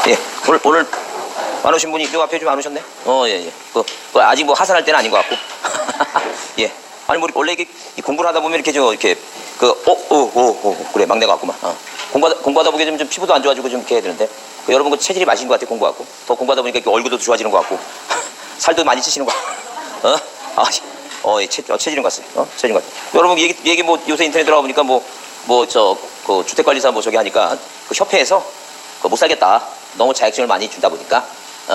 예, 오늘 안 오신 분이 요 앞에 좀 안 오셨네? 예. 아직 뭐 하산할 때는 아닌 것 같고. 예. 아니, 뭐, 원래 이게 공부를 하다 보면 이렇게 그래, 막내가 왔구만. 공부하다 보게 좀 피부도 안 좋아지고 좀 이렇게 해야 되는데. 여러분 그 체질이 맞으신 것 같아, 공부하고. 더 공부하다 보니까 얼굴도 좋아지는 것 같고. 살도 많이 찌시는 것 같고. 체질인 것 같아요. 체질인 것 같아요. 여러분 얘기 뭐 요새 인터넷 들어가 보니까 그 주택관리사 뭐 저기 하니까 그 협회에서 못 살겠다. 너무 자격증을 많이 준다 보니까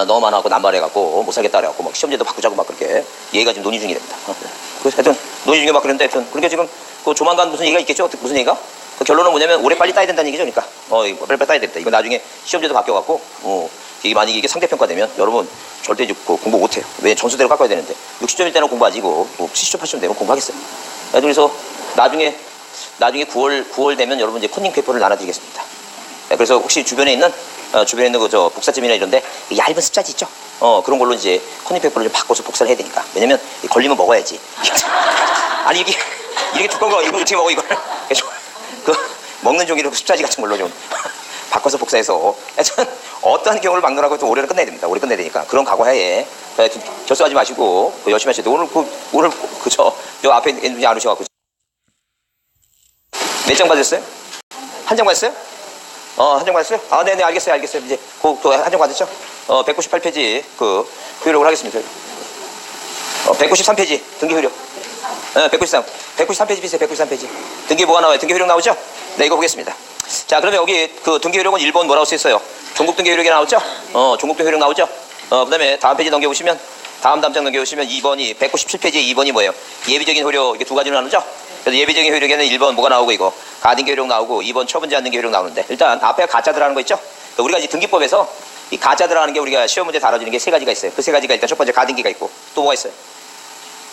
너무 많아갖고 남발해갖고 못 살겠다 그래갖고 막 시험제도 바꾸자고 막 그렇게 얘기가 지금 논의 중이랍니다. 그래서 하여튼 논의 중에 막 그랬는데 하여튼 그러니까 지금 그 조만간 무슨 얘기가 있겠죠? 무슨 얘기가? 그 결론은 뭐냐면 올해 빨리 따야 된다는 얘기죠. 그러니까 빨리 따야 된다. 이거 나중에 시험제도 바뀌어갖고 이게 만약에 이게 상대평가되면 여러분 절대 이제 공부 못해요. 왜 전수대로 깎아야 되는데 60점일 때는 공부하지 이거 70점 80점 되면 공부하겠어요. 그래서 나중에 9월 되면 여러분 이제 컨닝 페이퍼를 나눠드리겠습니다. 그래서 혹시 주변에 있는 그 복사점이나 이런데 얇은 습자지 있죠? 그런 걸로 이제 컨닝 페이퍼를 좀 바꿔서 복사를 해야 되니까. 왜냐면 걸리면 먹어야지. 아니 이렇게 두꺼운 거 이거 어떻게 먹어 이걸? 그 먹는 종이로 습자지 같은 걸로 좀 바꿔서 복사해서 어떠한 경우를 막느라고 또 올해는 끝내야 됩니다. 올해 끝내야 되니까 그런 각오하에 결석하지 마시고 열심히 하셔야 돼요. 오늘 그저 요 앞에 분이 안 오셔갖고 몇 장 받으셨어요? 한 장 받았어요? 한 장 받았어요? 네네 알겠어요. 이제 한 장 받았죠? 198페이지 그 효력을 하겠습니다. 193페이지 등기 효력. 193페이지 비슷해요. 193페이지 등기 뭐가 나와요? 등기 효력 나오죠? 네, 이거 보겠습니다. 자, 그러면 여기 그 등기 효력은 1번 뭐라고 쓰였어요? 종국 등기 효력이 나오죠? 종국 등기 효력 나오죠? 그 다음에 다음 페이지 넘겨보시면 다음 장 넘겨보시면 2번이 197페이지에 2번이 뭐예요? 예비적인 효력 이게 두 가지로 나누죠? 그래서 예비적인 효력에는 1번 뭐가 나오고 이거 가등기 효력 나오고 2번 처분제 안 등기 효력 나오는데 일단 앞에 가짜 들어가는 거 있죠? 그러니까 우리가 이제 등기법에서 이 가짜 들어가는 게 우리가 시험 문제 다뤄지는 게 세 가지가 있어요. 그 세 가지가 일단 첫 번째 가등기가 있고 또 뭐가 있어요?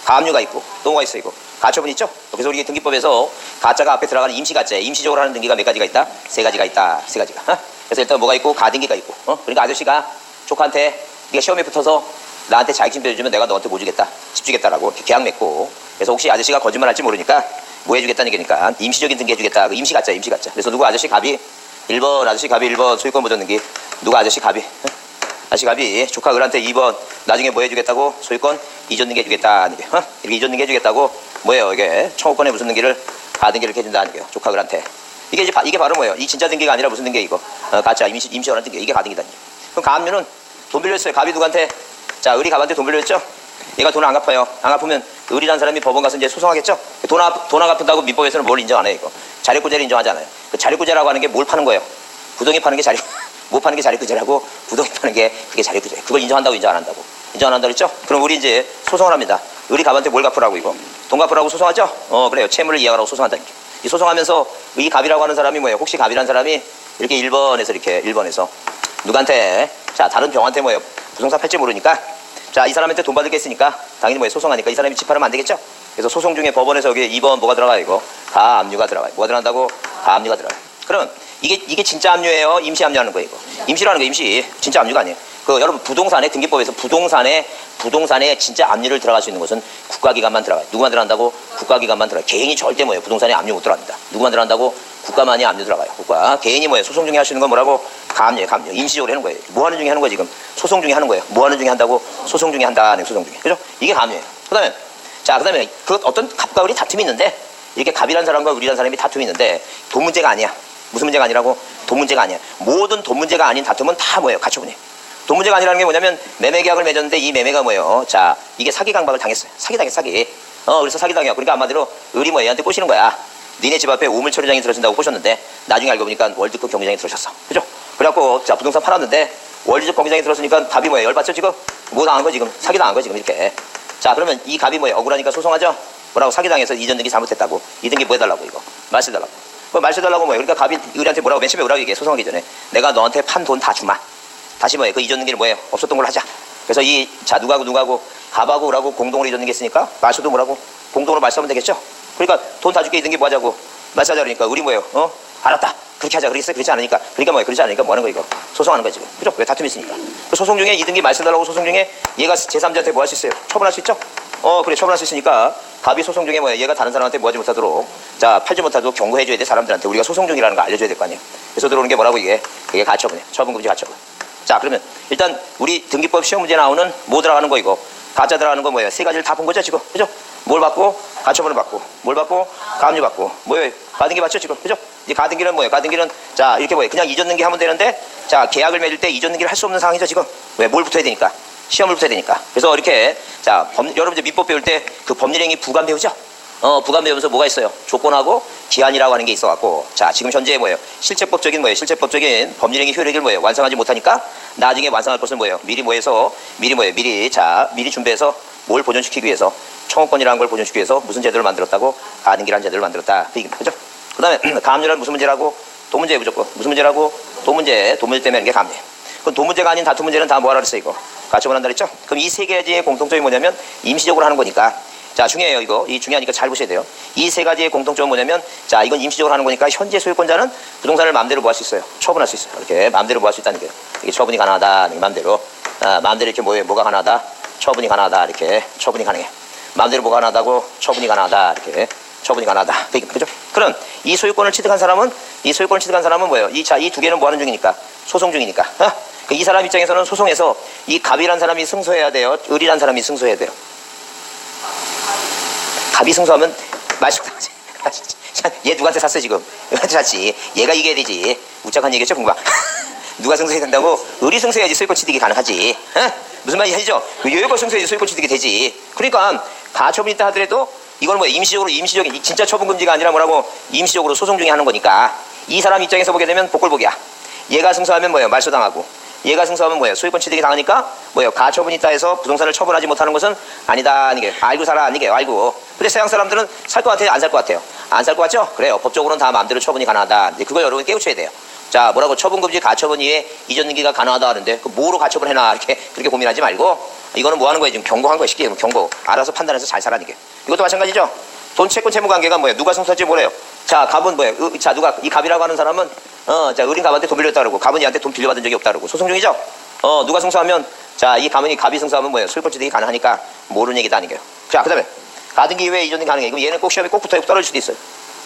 가압류가 있고 또 뭐가 있어요? 이거 가처분 있죠? 그래서 우리 등기법에서 가짜가 앞에 들어가는 임시 가짜, 임시적으로 하는 등기가 몇 가지가 있다? 세 가지가 있다. 세 가지가. 그래서 일단 뭐가 있고 가등기가 있고. 그러니까 아저씨가 조카한테 네가 시험에 붙어서 나한테 자격증 빼주면 내가 너한테 뭐 주겠다? 집 주겠다라고 이렇게 계약 맺고. 그래서 혹시 아저씨가 거짓말할지 모르니까 뭐 해주겠다는 얘기니까 임시적인 등기 해주겠다. 그 임시 가짜. 그래서 누구 아저씨 갑이 1번 소유권 보전 등기. 누가 아저씨 갑이? 아저씨 갑이 조카 을한테 2번 나중에 뭐 해주겠다고? 소유권 이전 등기 해주겠다. 이렇게 이전 등기 해주겠다고 뭐예요? 이게 청구권에 무슨 등기를 가등기를 이렇게 해준다는 거예요. 조카 을한테. 이게 바로 뭐예요? 이 진짜 등기가 아니라 무슨 등기 이거? 가짜 임시적으로 하는 등기. 이게 가등기다. 그럼 가압류는 돈 빌렸어요. 갑이 누구한테? 자, 을이 갑한테 돈 빌렸죠? 얘가 돈을 안 갚아요. 안 갚으면 을이라는 사람이 법원 가서 이제 소송하겠죠? 돈 안 갚는다고 민법에서는 뭘 인정 안 해요, 이거? 자력구제를 인정하잖아요. 그 자력구제라고 하는 게 뭘 파는 거예요? 부동이 파는 게 못 파는 게 자력구제라고 부동이 파는 게 그게 자력구제. 그걸 인정한다고 인정 안 한다고? 인정 안 한다고 그랬죠? 그럼 우리 이제 소송을 합니다. 을이 갑한테 뭘 갚으라고 이거? 돈 갚으라고 소송하죠? 그래요. 채무를 이해하라고 소송한다는 게. 이 소송하면서 이 갑이라고 하는 사람이 뭐예요? 혹시 갑이라는 사람이 이렇게 1번에서 누구한테? 자, 다른 병한테 뭐예요? 부동산 팔지 모르니까 자, 이 사람한테 돈 받을 게 있으니까 당연히 뭐예요? 소송하니까 이 사람이 집하면 안 되겠죠? 그래서 소송 중에 법원에서 여기 2번 뭐가 들어가요? 이거 가압류가 들어가요. 뭐가 들어간다고? 가압류가 들어가요. 그럼 이게 진짜 압류예요? 임시 압류하는 거예요? 이거 임시라는 거 임시. 진짜 압류가 아니에요. 여러분 부동산에 등기법에서 부동산에 진짜 압류를 들어갈 수 있는 것은 국가기관만 들어가요. 누구만 들어간다고? 국가기관만 들어가요. 개인이 절대 뭐예요? 부동산에 압류 못 들어갑니다. 누구만 들어간다고? 국가만이 압류 들어가요. 국가. 개인이 뭐예요? 소송 중에 할 수 있는 건 뭐라고? 가압류예요. 가압류. 임시적으로 하는 거예요. 뭐 하는 중에 하는 거예요 지금? 소송 중에 하는 거예요. 뭐 하는 중에 한다고? 소송 중에 한다는 소송 중에. 그죠? 이게 가압류예요. 그 다음에 그 어떤 갑과 을이 다툼이 있는데 이렇게 갑이라는 사람과 을이라는 사람이 다툼이 있는데 돈 문제가 아니야. 무슨 문제가 아니라고? 돈 문제가 아니야. 모든 돈 문제가 아닌 다툼은 다 뭐예요? 가처분이에요. 돈 문제가 아니라는 게 뭐냐면 매매 계약을 맺었는데 이 매매가 뭐예요? 자, 이게 사기 강박을 당했어요. 사기. 그래서 사기 당해요. 그러니까 한마디로 을이 뭐 얘한테 꼬시는 거야. 니네 집 앞에 우물 처리장이 들어진다고 꼬셨는데 나중에 알고 보니까 월드컵 경기장이 들어졌어. 그죠? 그래갖고 자, 부동산 팔았는데 월드컵 경기장이 들어서니까 갑이 뭐예요? 열받죠 지금? 뭐 당한 거 지금? 사기 당한 거 지금 이렇게. 자, 그러면 이 갑이 뭐예요? 억울하니까 소송하죠? 뭐라고? 사기 당해서 이전 등기 잘못했다고. 이 등기 뭐 해달라고 이거? 말세달라고. 뭐 말세달라고 뭐예요? 그러니까 갑이 을한테 뭐라고? 맨 처음에 뭐라고 얘기해? 소송하기 전에 내가 너한테 판 돈 다 주마. 다시 뭐예요? 그 이전 등기를 뭐예요? 없었던 걸로 하자. 그래서 누구하고 갑하고 을하고 공동으로 이전 등기 했으니까 말소도 뭐라고? 공동으로 말소하면 되겠죠? 그러니까 돈 다 줄게 이 등기 뭐 하자고? 말소하자 그러니까 을이 뭐예요? 알았다. 그렇게 하자. 그렇지 않으니까. 그러니까 뭐예요? 그렇지 않으니까 뭐 하는 거 이거? 소송하는 거야 지금. 그죠? 왜 다툼이 있으니까. 그 소송 중에 이 등기 말소달라고 소송 중에 얘가 제3자한테 뭐 할 수 있어요? 처분할 수 있죠? 그래 처분할 수 있으니까 갑이 소송 중에 뭐예요? 얘가 다른 사람한테 뭐 하지 못하도록 자, 팔지 못하도록 경고해줘야 돼. 사람들한테 우리가 소송 중이라는 거 알려줘야 될 거 아니에요. 그래서 들어오는 게 뭐라고 이게? 그게 가처분이에요. 처분금지 가처분. 자, 그러면 일단 우리 등기법 시험 문제 나오는 뭐 들어가는 거 이거? 가짜 들어가는 거 뭐예요? 세 가지를 다 본 거죠, 지금. 그죠? 뭘 받고? 가처분을 받고. 뭘 받고? 가압류 받고. 뭐예요? 가등기 받죠, 지금. 그죠? 이 가등기는 뭐예요? 가등기는 자, 이렇게 뭐예요? 그냥 이전 등기 하면 되는데 자, 계약을 맺을 때 이전 등기를 할 수 없는 상황이죠, 지금. 왜? 뭘 붙어야 되니까. 시험을 붙어야 되니까. 그래서 이렇게 자, 여러분 이제 민법 배울 때 그 법률행위 부관 배우죠? 부관 배우면서 뭐가 있어요? 조건하고 기한이라고 하는 게 있어갖고 자, 지금 현재 뭐예요? 실제법적인 뭐예요? 실제법적인 법률행위 효력을 뭐예요? 완성하지 못하니까 나중에 완성할 것은 뭐예요? 미리 뭐해서 미리 뭐예요? 미리 준비해서 뭘 보존시키기 위해서 청구권이라는 걸 보존시키기 위해서 무슨 제도를 만들었다고? 가등기라는 제도를 만들었다. 그죠? 그 다음에 가압류란 무슨 문제라고? 도 문제에 무조건. 무슨 문제라고? 도 문제 때문에 하는 게 가압류. 그럼 도 문제가 아닌 다툼 문제는 다 뭐하라 그랬어요, 이거? 가처분 한다 그랬죠? 그럼 이 세 가지의 공통점이 뭐냐면 임시적으로 하는 거니까. 자, 중요해요, 이거. 이 중요하니까 잘 보셔야 돼요. 이 세 가지의 공통점은 뭐냐면 자, 이건 임시적으로 하는 거니까 현재 소유권자는 부동산을 마음대로 뭐 할 수 있어요? 처분할 수 있어요. 이렇게 마음대로 뭐 할 수 있다는 거예요. 이게 처분이 가능하다. 마음대로. 마음대로 이렇게 뭐가 가능하다? 처분이 가능하다. 이렇게 처분이 가능해. 마음대로 뭐가 가능하다고? 처분이 가능하다. 이렇게 처분이 가능하다. 그죠? 그럼 이 소유권을 취득한 사람은 뭐예요? 이 두 개는 뭐 하는 중이니까? 소송 중이니까. 이 사람 입장에서는 소송에서 이 갑이란 사람이 승소해야 돼요? 을이란 사람이 승소해야 돼요? 갑이 승소하면 말씀 얘 누구한테 샀어 지금? 누구한테 샀지? 얘가 이겨야 되지. 우짝한 얘기겠죠, 공부. 누가 승소해야 된다고? 을이 승소해야지 소유권 취득이 가능하지. 무슨 말인지 아시죠? 여유가 승소해야지 소유권 취득이 되지. 그러니까 가처분이 있다 하더라도 이건 뭐 임시적인 진짜 처분 금지가 아니라 뭐라고 임시적으로 소송 중에 하는 거니까 이 사람 입장에서 보게 되면 복골복이야. 얘가 승소하면 뭐예요? 말소당하고. 얘가 승소하면 뭐예요? 소유권 취득이 당하니까 뭐예요? 가처분이 있다 해서 부동산을 처분하지 못하는 것은 아니다. 아니게 알고 살아. 아니게 알고. 근데 서양 사람들은 살 것 같아요? 안 살 것 같아요? 안 살 것 같죠? 그래요. 법적으로는 다 마음대로 처분이 가능하다. 이제 그걸 여러분이 깨우쳐야 돼요. 자, 뭐라고 처분금지 가처분 이외에 이전 등기가 가능하다 하는데 그 뭐로 가처분 해놔 이렇게 그렇게 고민하지 말고 이거는 뭐 하는 거예요? 지금 경고한 거예요. 쉽게 얘기하면 경고. 알아서 판단해서 잘 살라는 게. 이것도 마찬가지죠. 돈 채권 채무 관계가 뭐예요? 누가 승소할지 뭐래요? 자, 갑은 뭐예요? 자, 누가 이 갑이라고 하는 사람은 자, 을인 갑한테 돈 빌렸다 그러고 갑은 얘한테 돈 빌려받은 적이 없다 그러고 소송 중이죠. 누가 승소하면 자, 이 갑이 승소하면 뭐예요? 소유권 취득이 가능하니까 모르는 얘기도 아니게요. 자, 그다음에 가등기 이외에 이전 등기 가능해. 그럼 얘는 꼭 시험에 꼭 붙어요. 떨어질 수도 있어요.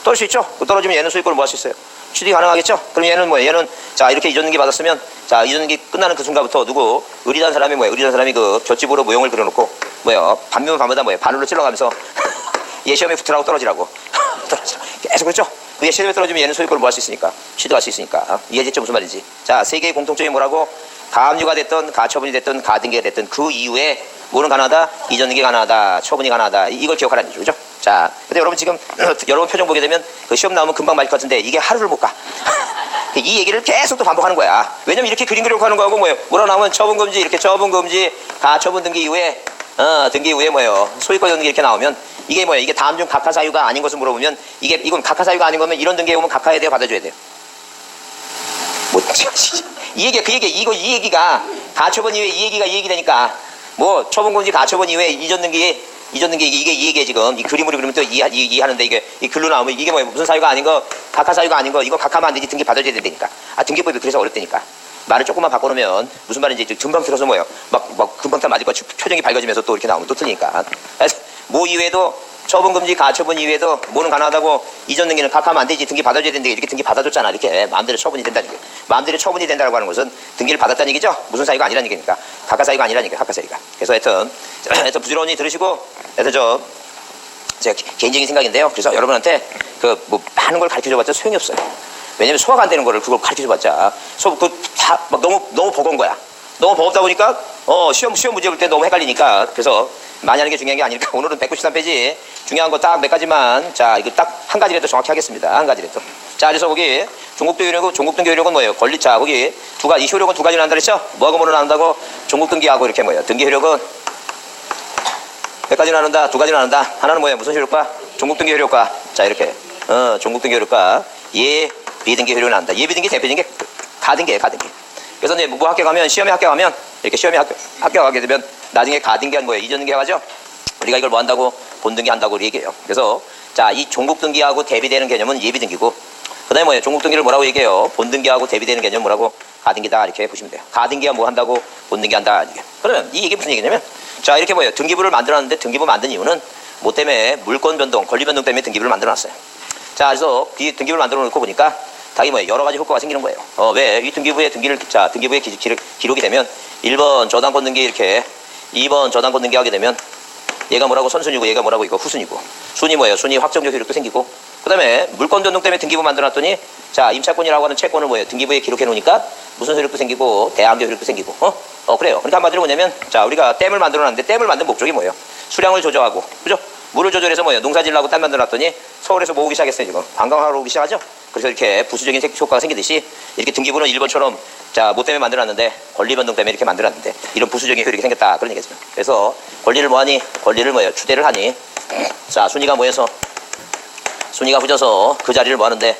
떨어질 수 있죠. 떨어지면 얘는 소유권을 뭐 할 수 있어요? 취득이 가능하겠죠. 그럼 얘는 뭐예요? 얘는 자, 이렇게 이전 등기 받았으면 자, 이전 등기 끝나는 그 순간부터 누구 을이라는 사람이 뭐예요? 을이라는 사람이 그 볏집으로 모형을 그려놓고 뭐예요? 반면 밤마다 뭐예요? 바늘로 찔러가면서 얘 시험에 붙으라고 떨어지라고 떨어지라고 계속 그렇죠. 얘 시험에 떨어지면 얘는 소유권을 뭐 할 수 있으니까 취득할 수 있으니까. 이해됐죠? 무슨 말인지. 자, 세 개의 공통점이 뭐라고? 가압류가 됐든 가처분이 됐든 가등기가 됐든 그 이후에 뭐는 가능하다? 이전 등기 가능하다. 처분이 가능하다. 이걸 기억하라는 얘기죠. 그죠? 자, 근데 여러분 지금 여러분 표정 보게 되면 그 시험 나오면 금방 말릴 것 같은데 이게 하루를 못 가. 이 얘기를 계속 또 반복하는 거야. 왜냐면 이렇게 그림 그려고 하는 거하고 뭐라 나오면 처분금지 이렇게 처분금지 가처분 등기 이후에 등기 이후에 뭐예요? 소유권 등기 이렇게 나오면 이게 뭐예요? 이게 다음 중 각하 사유가 아닌 것을 물어보면 이건 각하 사유가 아닌 거면 이런 등기에 오면 각하해야 돼요? 받아줘야 돼요? 뭐, 이 얘기가 가처분 이후에 이 얘기 되니까 뭐 처분금지 가처분 이후에 이전 등기 이게 이 얘기에 지금 이 그림으로 그리면 또 이해하는데 이게 이 글로 나오면 이게 뭐예요? 무슨 사유가 아닌 거 각하 사유가 아닌 거 이거 각하면 안 되지 등기 받아줘야 되니까 등기법이 그래서 어렵다니까 말을 조금만 바꿔놓으면 무슨 말인지 금방 들어서 뭐예요? 막 금방 다 맞을 거 표정이 밝아지면서 또 이렇게 나오면 또 틀리니까 뭐 이외에도 처분금지 가처분 이외에도 뭐는 가능하다고 이전 등기는 각하면 안 되지 등기 받아줘야 되는데 이렇게 등기 받아줬잖아 이렇게 마음대로 처분이 된다는 얘기예요. 마음대로 처분이 된다고 하는 것은 등기를 받았다는 얘기죠. 무슨 사유가 아니라는 얘기니까 각하 사유가 아니라는 얘기예요. 각하 사유가. 그래서 하여튼 부지런히 들으시고 그래서 제가 개인적인 생각인데요. 그래서 여러분한테 그 뭐 많은 걸 가르쳐줘봤자 소용이 없어요. 왜냐면 소화가 안 되는 거를 그걸 가르쳐줘봤자 다 막 너무 버거운 거야. 너무 버겁다 보니까 시험 문제 볼 때 너무 헷갈리니까 그래서 많이 하는 게 중요한 게 아니니까 오늘은 193페이지 중요한 거 딱 몇 가지만 자 이거 딱 한 가지라도 정확히 하겠습니다. 한 가지라도. 자 그래서 거기 종국등기 효력은 뭐예요? 자 거기 이 효력은 두 가지 나온다 그랬죠? 뭐하고 뭐로 나온다고? 종국등기하고 이렇게 뭐예요? 등기 효력은 몇 가지 나눈다? 두 가지 나눈다. 하나는 뭐예요? 무슨 효력과? 종국등기 효력과. 자 이렇게 종국등기 효력과 예비등기 효력이 나온다. 예비등기 대표등기 가등기예요. 가등기. 그래서 이제 뭐 합격하면 시험에 합격하면 이렇게 시험에 합격하게 되면 나중에 가등기한 뭐예요? 이전 등기 하죠? 우리가 이걸 뭐 한다고? 본등기 한다고 얘기해요. 그래서 자 이 종국등기하고 대비되는 개념은 예비등기고 그다음에 뭐예요? 종국등기를 뭐라고 얘기해요? 본등기하고 대비되는 개념 뭐라고? 가등기다 이렇게 보시면 돼요. 가등기가 뭐 한다고? 본등기 한다. 이게. 그러면 이 얘기 무슨 얘기냐면 자 이렇게 뭐예요? 등기부를 만들었는데 등기부 만든 이유는 뭐 때문에 물권 변동, 권리 변동 때문에 등기부를 만들어놨어요. 자 그래서 이 등기부를 만들어 놓고 보니까 당연히 뭐예요? 여러 가지 효과가 생기는 거예요. 왜? 이 등기부에 등기부에 기록이 되면 1번 저당권 등기 이렇게 2번 저당권 등기하게 되면 얘가 뭐라고 선순위고 얘가 뭐라고 이거 후순위고 순위 뭐예요? 순위 확정적 효력도 생기고 그 다음에 물권 변동 때문에 등기부 만들어놨더니 자 임차권이라고 하는 채권을 뭐예요? 등기부에 기록해 놓으니까 무슨 효력도 생기고 대항적 효력도 생기고 그래요. 그러니까 한마디로 뭐냐면 자 우리가 댐을 만들어놨는데 댐을 만든 목적이 뭐예요? 수량을 조정하고 그죠? 물을 조절해서 뭐예요? 농사질라고 댐 만들어놨더니 서울에서 뭐 오기 시작했어요 지금 관광하러 오기 시작하죠? 그래서 이렇게 부수적인 효과가 생기듯이 이렇게 등기부는 1번처럼 자 뭐 때문에 만들어놨는데 권리 변동 때문에 이렇게 만들어놨는데 이런 부수적인 효력이 생겼다 그런 얘기죠. 그래서 권리를 뭐하니? 권리를 뭐예요? 추대를 하니 자 순위가 뭐해서 순위가 후져서 그 자리를 뭐하는데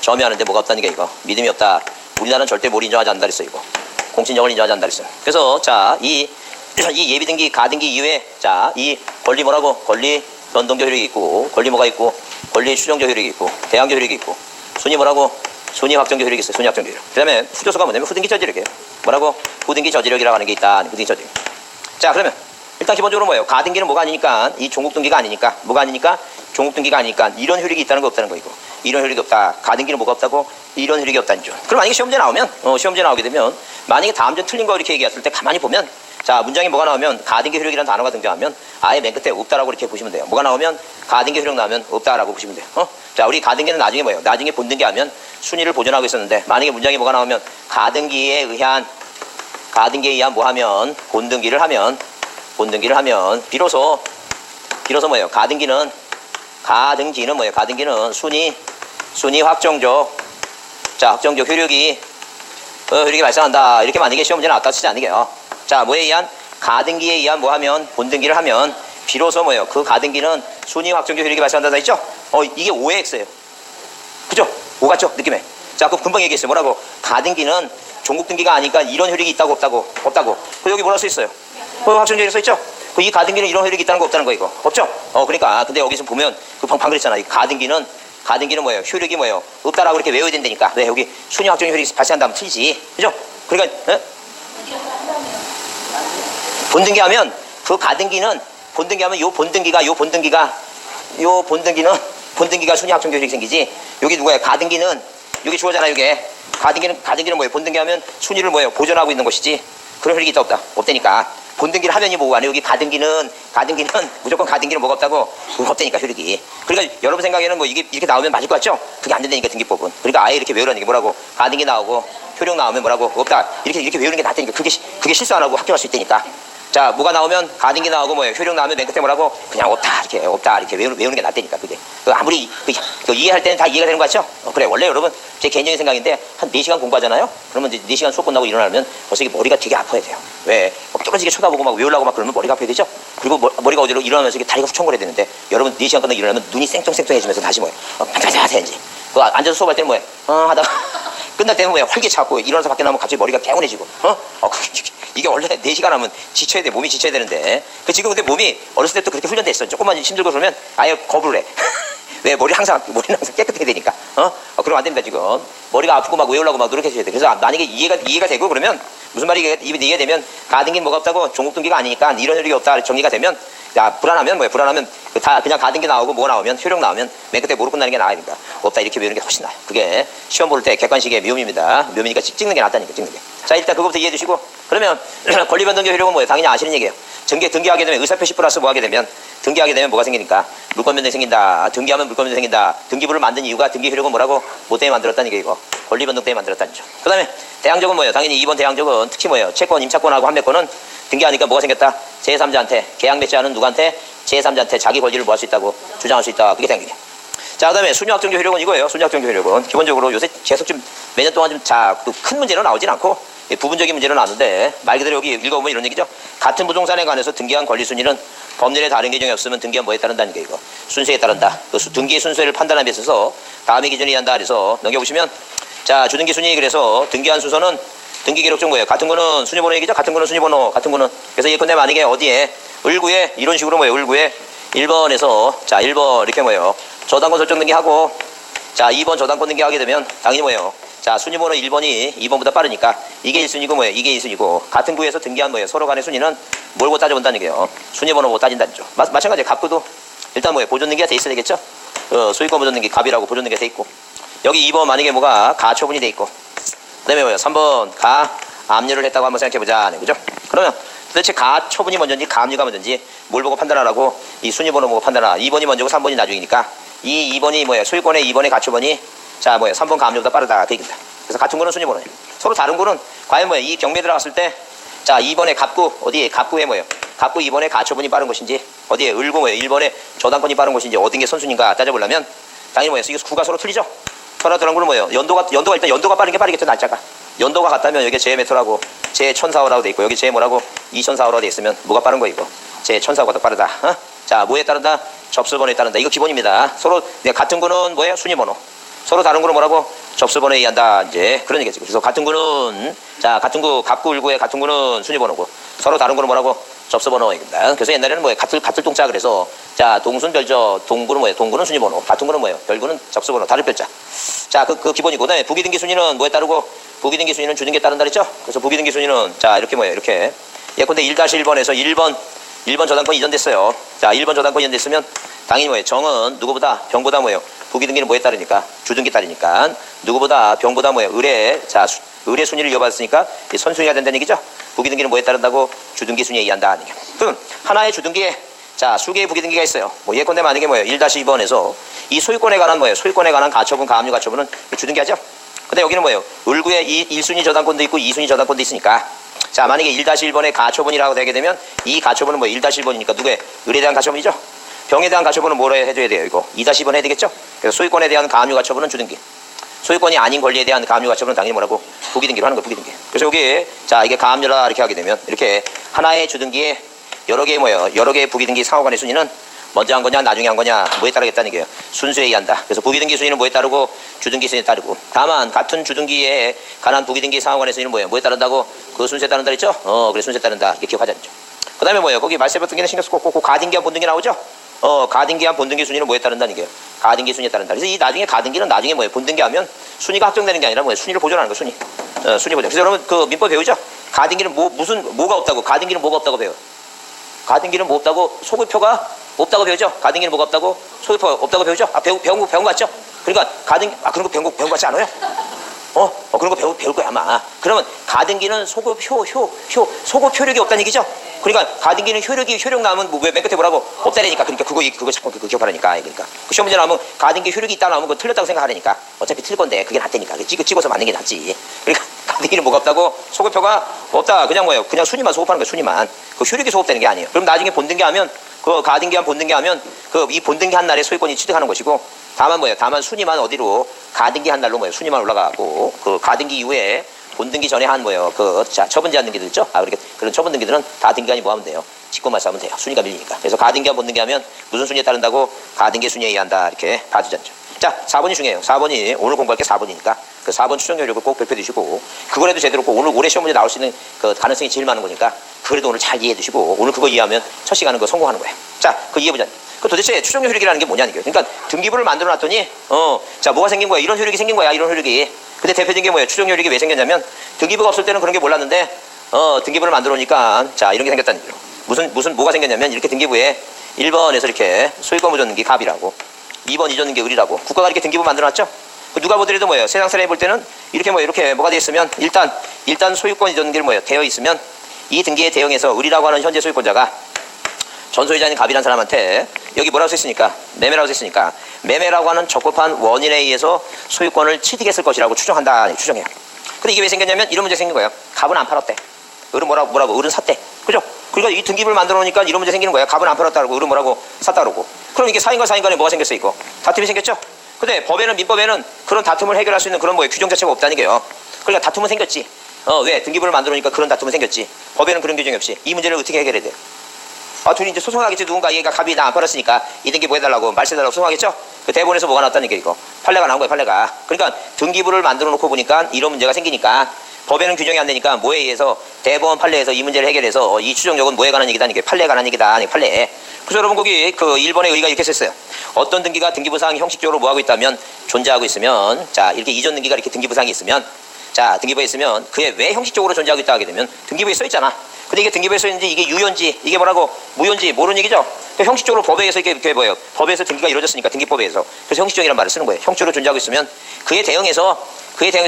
점유하는데 뭐가 없다는 게 이거 믿음이 없다. 우리나라는 절대 뭘 인정하지 않는다 그랬어 이거 공신력을 인정하지 않는다 그랬어. 그래서 자 이 예비등기 가등기 이외에 자 이 권리 뭐라고 권리 변동적 효력이 있고 권리 뭐가 있고 권리 추정적 효력이 있고 대항적 효력이 있고 순위 뭐라고 순위 확정적 효력이 있어요. 순위 확정적 효력. 그 다음에 후조서가 뭐냐면 후등기 저지력이에요. 뭐라고 후등기 저지력이라고 하는 게 있다. 후등기 저지력. 자 그러면 일단 기본적으로 뭐예요? 가등기는 뭐가 아니니까 이 종국등기가 아니니까 뭐가 아니니까 종국등기가 아니니까 이런 효력이 있다는 거 없다는 거 이거 이런 효력이 없다. 가등기는 뭐가 없다고 이런 효력이 없다는 점. 그럼 만약에 시험제 나오면 시험제 나오게 되면 만약에 다음 점 틀린 거 이렇게 얘기했을 때 가만히 보면 자 문장에 뭐가 나오면 가등기 효력이라는 단어가 등장하면 아예 맨 끝에 없다라고 이렇게 보시면 돼요. 뭐가 나오면 가등기 효력 나오면 없다라고 보시면 돼요. 자 우리 가등기는 나중에 뭐예요? 나중에 본등기 하면 순위를 보존하고 있었는데 만약에 문장에 뭐가 나오면 가등기에 의한 뭐 하면 본등기를 하면 비로소 뭐예요? 가등기는 뭐예요? 가등기는 순위 확정적 효력이 발생한다. 이렇게 만약에 시험 문제 나왔다 쓰지 않는 게요. 자 뭐에 의한 가등기에 의한 뭐 하면 본등기를 하면 비로소 뭐예요? 그 가등기는 순위 확정적 효력이 발생한다 했죠? 이게 5의 X예요. 그죠? 5 같죠? 느낌에. 자 그럼 금방 얘기했어요. 뭐라고? 가등기는 종국등기가 아니니까 이런 효력이 있다고 없다고. 그 여기 뭐라 써 있어요? 확정적이라 써 있죠? 이 가등기는 이런 효력이 있다는 거 없다는 거 이거 없죠? 그러니까 근데 여기서 보면 그 방금 그랬잖아. 이 가등기는 뭐예요? 효력이 뭐예요? 없다라고 이렇게 외워야 된다니까. 왜 여기 순위 확정 효력이 발생한다면 틀리지. 그죠? 그러니까 본등기 하면 그 가등기는 본등기 하면 요 본등기가 순위 확정 효력이 생기지. 여기 누구야? 가등기는 여기 주어잖아. 이게 가등기는 뭐예요? 본등기 하면 순위를 뭐예요? 보존하고 있는 것이지. 그런 효력이 있다 없다? 없다니까. 본등기를 하면이 뭐가 아니에요? 여기 가등기는 무조건 가등기는 뭐가 없다고? 그거 없다니까 효력이. 그러니까 여러분 생각에는 뭐 이게 이렇게 나오면 맞을 것 같죠? 그게 안 된다니까 등기법은. 그러니까 아예 이렇게 외우라는 게 뭐라고? 가등기 나오고 효력 나오면 뭐라고? 없다. 이렇게 외우는 게 낫다니까. 그게 실수 안 하고 합격할 수 있다니까. 자 뭐가 나오면 가등기 나오고 뭐예요? 효력 나오면 맨 끝에 뭐라고? 그냥 없다 이렇게 외우는 게 낫다니까. 그게 아무리 이해할 때는 다 이해가 되는 거 같죠? 그래 원래 여러분 제 개인적인 생각인데 한 4시간 공부하잖아요? 그러면 이제 4시간 수업 끝나고 일어나면 벌써 이게 머리가 되게 아파야 돼요. 왜? 떨어지게 쳐다보고 막 외우려고 막 그러면 머리가 아파야 되죠? 그리고 머리가 어디로 일어나면서 이게 다리가 후청거려야 되는데 여러분 4시간 끝나고 일어나면 눈이 생뚱생뚱해지면서 다시 뭐예요? 반짝반짝해야지. 앉아서 수업할 때는 뭐예요? 하다가 끝날 때는 뭐예요? 활기차고 일어나서 밖에 나오면 갑자기 머리가 개운해지고 이게 원래 4시간 하면 지쳐야 돼. 몸이 지쳐야 되는데 지금 근데 몸이 어렸을 때부터 그렇게 훈련돼 있어. 조금만 힘들고 그러면 아예 거부를 해. 왜? 머리는 항상 깨끗해야 되니까. 그러면 안 됩니다. 지금 머리가 아프고 막 외우려고 막 노력해줘야 돼. 그래서 만약에 이해가 되고 그러면 무슨 말이 이해되면 가등기는 뭐가 없다고 종국등기가 아니니까 이런 효력이 없다 정리가 되면 불안하면 뭐예요? 불안하면 다 그냥 가등기 나오고 뭐 나오면 효력 나오면 맨 끝에 뭐로 끝나는 게 나으니까 없다 이렇게 외우는 게 훨씬 나아요. 그게 시험 볼 때 객관식의 묘미입니다. 묘미니까 찍는 게 낫다니까 찍는 게. 자 일단 그거부터 이해해 주시고 그러면 권리 변동적 효력은 뭐예요? 당연히 아시는 얘기예요. 등기하게 되면 의사표시 플러스 뭐 하게 되면 등기하게 되면 뭐가 생기니까 물권 변동이 생긴다. 등기하면 물권 변동이 생긴다. 등기부를 만든 이유가 등기 효력은 뭐라고? 뭐 때문에 만들었다는 게 이거 권리 변동 때문에 만들었다는 점. 그 다음에 대항적은 뭐예요? 당연히 2번 대항적은 특히 뭐예요? 채권, 임차권하고 판매권은 등기하니까 뭐가 생겼다? 제3자한테 계약 맺지하는 누구한테? 제3자한테 자기 권리를 뭐 할 수 있다고 주장할 수 있다. 그게 생기게. 자, 그 다음에 순위확정적 효력은 이거예요. 순위확정적 효력은 기본적으로 요새 계속 좀 몇 년 동안 좀 큰 문제로 나오진 않고 부분적인 문제로 나왔는데 말 그대로 여기 읽어보면 이런 얘기죠. 같은 부동산에 관해서 등기한 권리 순위는 법률에 다른 개정이 없으면 등기한 뭐에 따른다는 게 이거 순서에 따른다. 그 등기 순서를 판단함에 있어서 다음의 기준에 의한다. 그래서 넘겨보시면 자 주등기 순위 그래서 등기한 순서는 등기 기록중 뭐예요? 같은 거는 순위번호 얘기죠. 같은 거는 순위번호 같은 거는 그래서 예컨대 만약에 어디에 을구에 이런 식으로 뭐예요? 을구에 1번에서 자 1번 이렇게 뭐예요? 저당권 설정 등기하고 자 2번 저당권 등기하게 되면 당연히 뭐예요? 자 순위번호 1번이 2번보다 빠르니까 이게 1순위고 뭐예요? 이게 2순위고 같은 구에서 등기한 뭐예요? 서로 간의 순위는 뭘 못 따져본다는 얘기예요. 순위번호 못 따진다는 점. 마찬가지로 갑구도 일단 뭐예요? 보존 등기가 돼 있어야 되겠죠? 소유권 보존 등기 갑이라고 보존 등기가 돼 있고 여기 2번 만약에 뭐가 가처분이 돼 있고, 그 다음에 뭐예요? 3번 가 압류를 했다고 한번 생각해보자. 네, 그죠? 그러면 도대체 가처분이 먼저인지 가압류가 먼저인지 뭘 보고 판단하라고? 이 순위번호 보고 판단하라. 2번이 먼저고 3번이 나중이니까 이 2번이 뭐예요? 소유권의 2번의 가처분이 자 뭐예요? 3번 가압류보다 빠르다. 그 얘기입니다. 그래서 같은 거는 순위번호예요. 서로 다른 거는 과연 뭐예요? 이 경매에 들어갔을 때 자 2번의 갑구 어디에 갑구에 뭐예요? 갑구 2번의 가처분이 빠른 것인지 어디에 을고 뭐예요? 1번의 저당권이 빠른 것인지 어딘 게 선순위인가 따져보려면 당연히 뭐예요? 이게 구가 서로 틀리죠? 서로 다른 거는 뭐예요? 연도가 일단 연도가 빠른 게 빠르겠죠, 날짜가. 연도가 같다면 여기 제 메토라고 제 1004호라고 돼 있고 여기 제 뭐라고 2004호라고 돼 있으면 뭐가 빠른 거 이거? 제 1004호가 더 빠르다. 어? 자 뭐에 따른다? 접수번호에 따른다. 이거 기본입니다. 서로 같은 거는 뭐예요? 순위번호. 서로 다른 거는 뭐라고? 접수번호에 의한다. 이제 그런 얘기지. 그래서 같은 거는 자 같은 거 갑구 을구의 같은 거는 순위번호고 서로 다른 거는 뭐라고? 접수번호입니다. 그래서 옛날에는 뭐예요? 같을 동자 그래서 자 동순 별저 동구는 뭐예요? 동구는 순위번호. 같은 거는 뭐예요? 별구는 접수번호. 다른 별자. 자 그 기본이고 그다음에 부기등기 순위는 뭐에 따르고? 부기등기 순위는 주등기에 따른다 그랬죠? 그래서 부기등기 순위는 자 이렇게 뭐예요? 이렇게 예컨대 1-1번에서 1번 저당권 이전됐어요. 자 1번 저당권 이전됐으면 당연히 뭐예요? 정은 누구보다 병보다 뭐예요? 부기등기는 뭐에 따르니까? 주등기 따르니까 누구보다 병보다 뭐예요? 의뢰 순위를 이어받았으니까 선순위가 된다는 얘기죠? 부기등기는 뭐에 따른다고? 주등기 순위에 의한다. 그럼 하나의 주등기에 자 수개의 부기등기가 있어요. 뭐 예컨대 만약에 뭐예요? 1-2번에서 이 소유권에 관한 뭐예요? 소유권에 관한 가처분, 가압류 가처분은 주등기하죠? 근데 여기는 뭐예요? 을구에 1순위 저당권도 있고 2순위 저당권도 있으니까 자 만약에 1-1번의 가처분이라고 되게 되면 이 가처분은 뭐예요? 1-1번이니까 누구의? 을에 대한 가처분이죠? 병에 대한 가처분은 뭐라 해줘야 돼요? 이거 2-2번 해야 되겠죠? 그래서 소유권에 대한 가압류 가처분은 주등기, 소유권이 아닌 권리에 대한 가압류 가처분은 당연히 뭐라고? 부기등기로 하는 거예요. 부기등기. 그래서 여기 자 이게 가압류라 이렇게 하게 되면 이렇게 하나의 주등기에 여러 개의 뭐예요? 여러 개의 부기등기 상호간의 순위는 먼저 한 거냐 나중에 한 거냐 뭐에 따르겠다는 얘기예요. 순수에 의한다. 그래서 부기등기 순위는 뭐에 따르고? 주등기 순위에 따르고. 다만 같은 주등기에 관한 부기등기 상호간의 순위는 뭐예요? 뭐에 따른다고? 그 순수에 따른다 그랬죠? 그래 순수에 따른다. 이렇게 기억하자. 그 다음에 뭐예요? 거기 말세법 등기는 신경 쓰고 꼭 가등기와 본등기 나오죠? 가등기와 본등기 순위는 뭐에 따른다는 얘기예요? 가등기 순위에 따른다. 그래서 이 나중에 가등기는 나중에 뭐예요? 본등기 하면 순위가 확정되는 게 아니라 뭐예요? 순위를 보존하는 거 순위. 순위 보존. 그래서 여러분 그 민법 배우죠? 가등기는 뭐가 없다고? 가등기는 뭐가 없다고 배워요? 가등기는 뭐 없다고? 소급표가 없다고 배우죠? 가등기는 뭐가 없다고? 소급표가 없다고 배우죠? 배운 거 같죠? 그러니까 그런 거 배운 거 같지 않아요? 그런 거 배울 거야 아마. 그러면 가등기는 소급 효력이 없다는 얘기죠? 그러니까 가등기는 효력 나오면 맨 끝에 뭐라고? 없다라니까. 그러니까 그거 자꾸 기억하라니까. 그러니까 그 시험 문제 나오면 가등기 효력이 있다 나오면 그거 틀렸다고 생각하라니까. 어차피 틀릴 건데 그게 낫다니까. 찍어서 맞는 게 낫지. 그러니까 가등기는 뭐가 없다고? 소급표가 없다. 그냥 뭐예요? 그냥 순위만 소급하는 거예요. 순위만. 그 효력이 소급되는 게 아니에요. 그럼 나중에 본등기 하면 그 가등기와 본등기 하면 그 이 본등기 한 날에 소유권이 취득하는 것이고 다만 뭐예요? 다만 순위만 어디로 가등기 한 날로 뭐예요? 순위만 올라가고 그 가등기 이후에 본등기 전에 한 뭐예요? 처분 제한 등기들 있죠? 그렇게 그런 처분 등기들은 다 등기관이 뭐 하면 돼요? 직권만 싸면 돼요. 순위가 밀리니까. 그래서 가등기와 본등기 하면 무슨 순위에 따른다고? 가등기 순위에 의한다. 이렇게 봐주잖죠. 자, 4번이 중요해요. 4번이 오늘 공부할 게 4번이니까 그 4번 추정 요령을 꼭 발표해 두시고 그거라도 제대로 꼭 오늘 올해 시험 문제 나올 수 있는 그 가능성이 제일 많은 거니까 그래도 오늘 잘 이해해 두시고 오늘 그거 이해하면 첫 시간은 그거 성공하는 거예요. 자, 그 이해해보자. 그 도대체 추정 효력이라는 게 뭐냐는 거예요. 그러니까 등기부를 만들어 놨더니 자 뭐가 생긴 거야? 이런 효력이 생긴 거야. 이런 효력이. 근데 대표적인 게 뭐예요? 추정 효력이 왜 생겼냐면 등기부가 없을 때는 그런 게 몰랐는데 등기부를 만들어 놓으니까 자 이런 게 생겼다는 거예요. 뭐가 생겼냐면 이렇게 등기부에 1번에서 이렇게 소유권 보존등기 갑이라고 2번 이전등기 을이라고 국가가 이렇게 등기부 만들어 놨죠? 누가 보더라도 뭐예요? 세상 사람이 볼 때는 이렇게 이렇게 뭐가 되어 있으면 일단 소유권 이전등기를 뭐예요? 되어 있으면 이 등기에 대응해서 을이라고 하는 현재 소유권자가 전소유자인 갑이라는 사람한테 여기 뭐라고 써있으니까 매매라고 써있으니까 매매라고 하는 적법한 원인에 의해서 소유권을 취득했을 것이라고 추정한다. 추정해요. 근데 이게 왜 생겼냐면 이런 문제 생긴 거예요. 갑은 안 팔았대. 을은 뭐라고? 을은 샀대. 그죠? 그러니까 이 등기부를 만들어 놓으니까 이런 문제 생기는 거야. 갑은 안 팔았다고 을은 뭐라고? 샀다 그러고. 그럼 이게 사인과 사인간에 뭐가 생겼어 이거? 다툼이 생겼죠? 근데 민법에는 그런 다툼을 해결할 수 있는 그런 규정 자체가 없다는 게요. 그러니까 다툼은 생겼지. 왜? 등기부를 만들어 놓으니까 그런 다툼은 생겼지. 법에는 그런 규정이 없이. 이 문제를 어떻게 해결해야 돼요? 둘이 이제 소송하겠지. 누군가 얘가 갑이 나 안 팔았으니까 이 등기 뭐 해달라고 말세달라고 소송하겠죠? 그 대본에서 뭐가 나왔다는 게 이거. 판례가 나온 거예요. 판례가. 그러니까 등기부를 만들어 놓고 보니까 이런 문제가 생기니까 법에는 규정이 안 되니까 뭐에 의해서 대법원 판례에서 이 문제를 해결해서 이 추정력은 뭐에 관한 얘기다. 이게 판례에 관한 얘기다. 판례. 그래서 여러분 거기 그 1번의 의의가 이렇게 썼어요. 어떤 등기가 등기부사항이 형식적으로 뭐하고 있다면 존재하고 있으면 자 이렇게 이전 등기가 이렇게 등기부사항이 있으면 자, 등기부에 있으면 그게 왜 형식적으로 존재하고 있다 하게 되면 등기부에 써 있잖아. 근데 이게 등기부에 써 있는지 이게 유효인지 이게 뭐라고 무효인지 모르는 얘기죠. 그러니까 형식적으로 법에 의해서 이게 뭐예요? 법에 의해서 등기가 이루어졌으니까 등기법에 의해서. 그래서 형식적이라는 말을 쓰는 거예요. 형식적으로 존재하고 있으면 그에 대응해서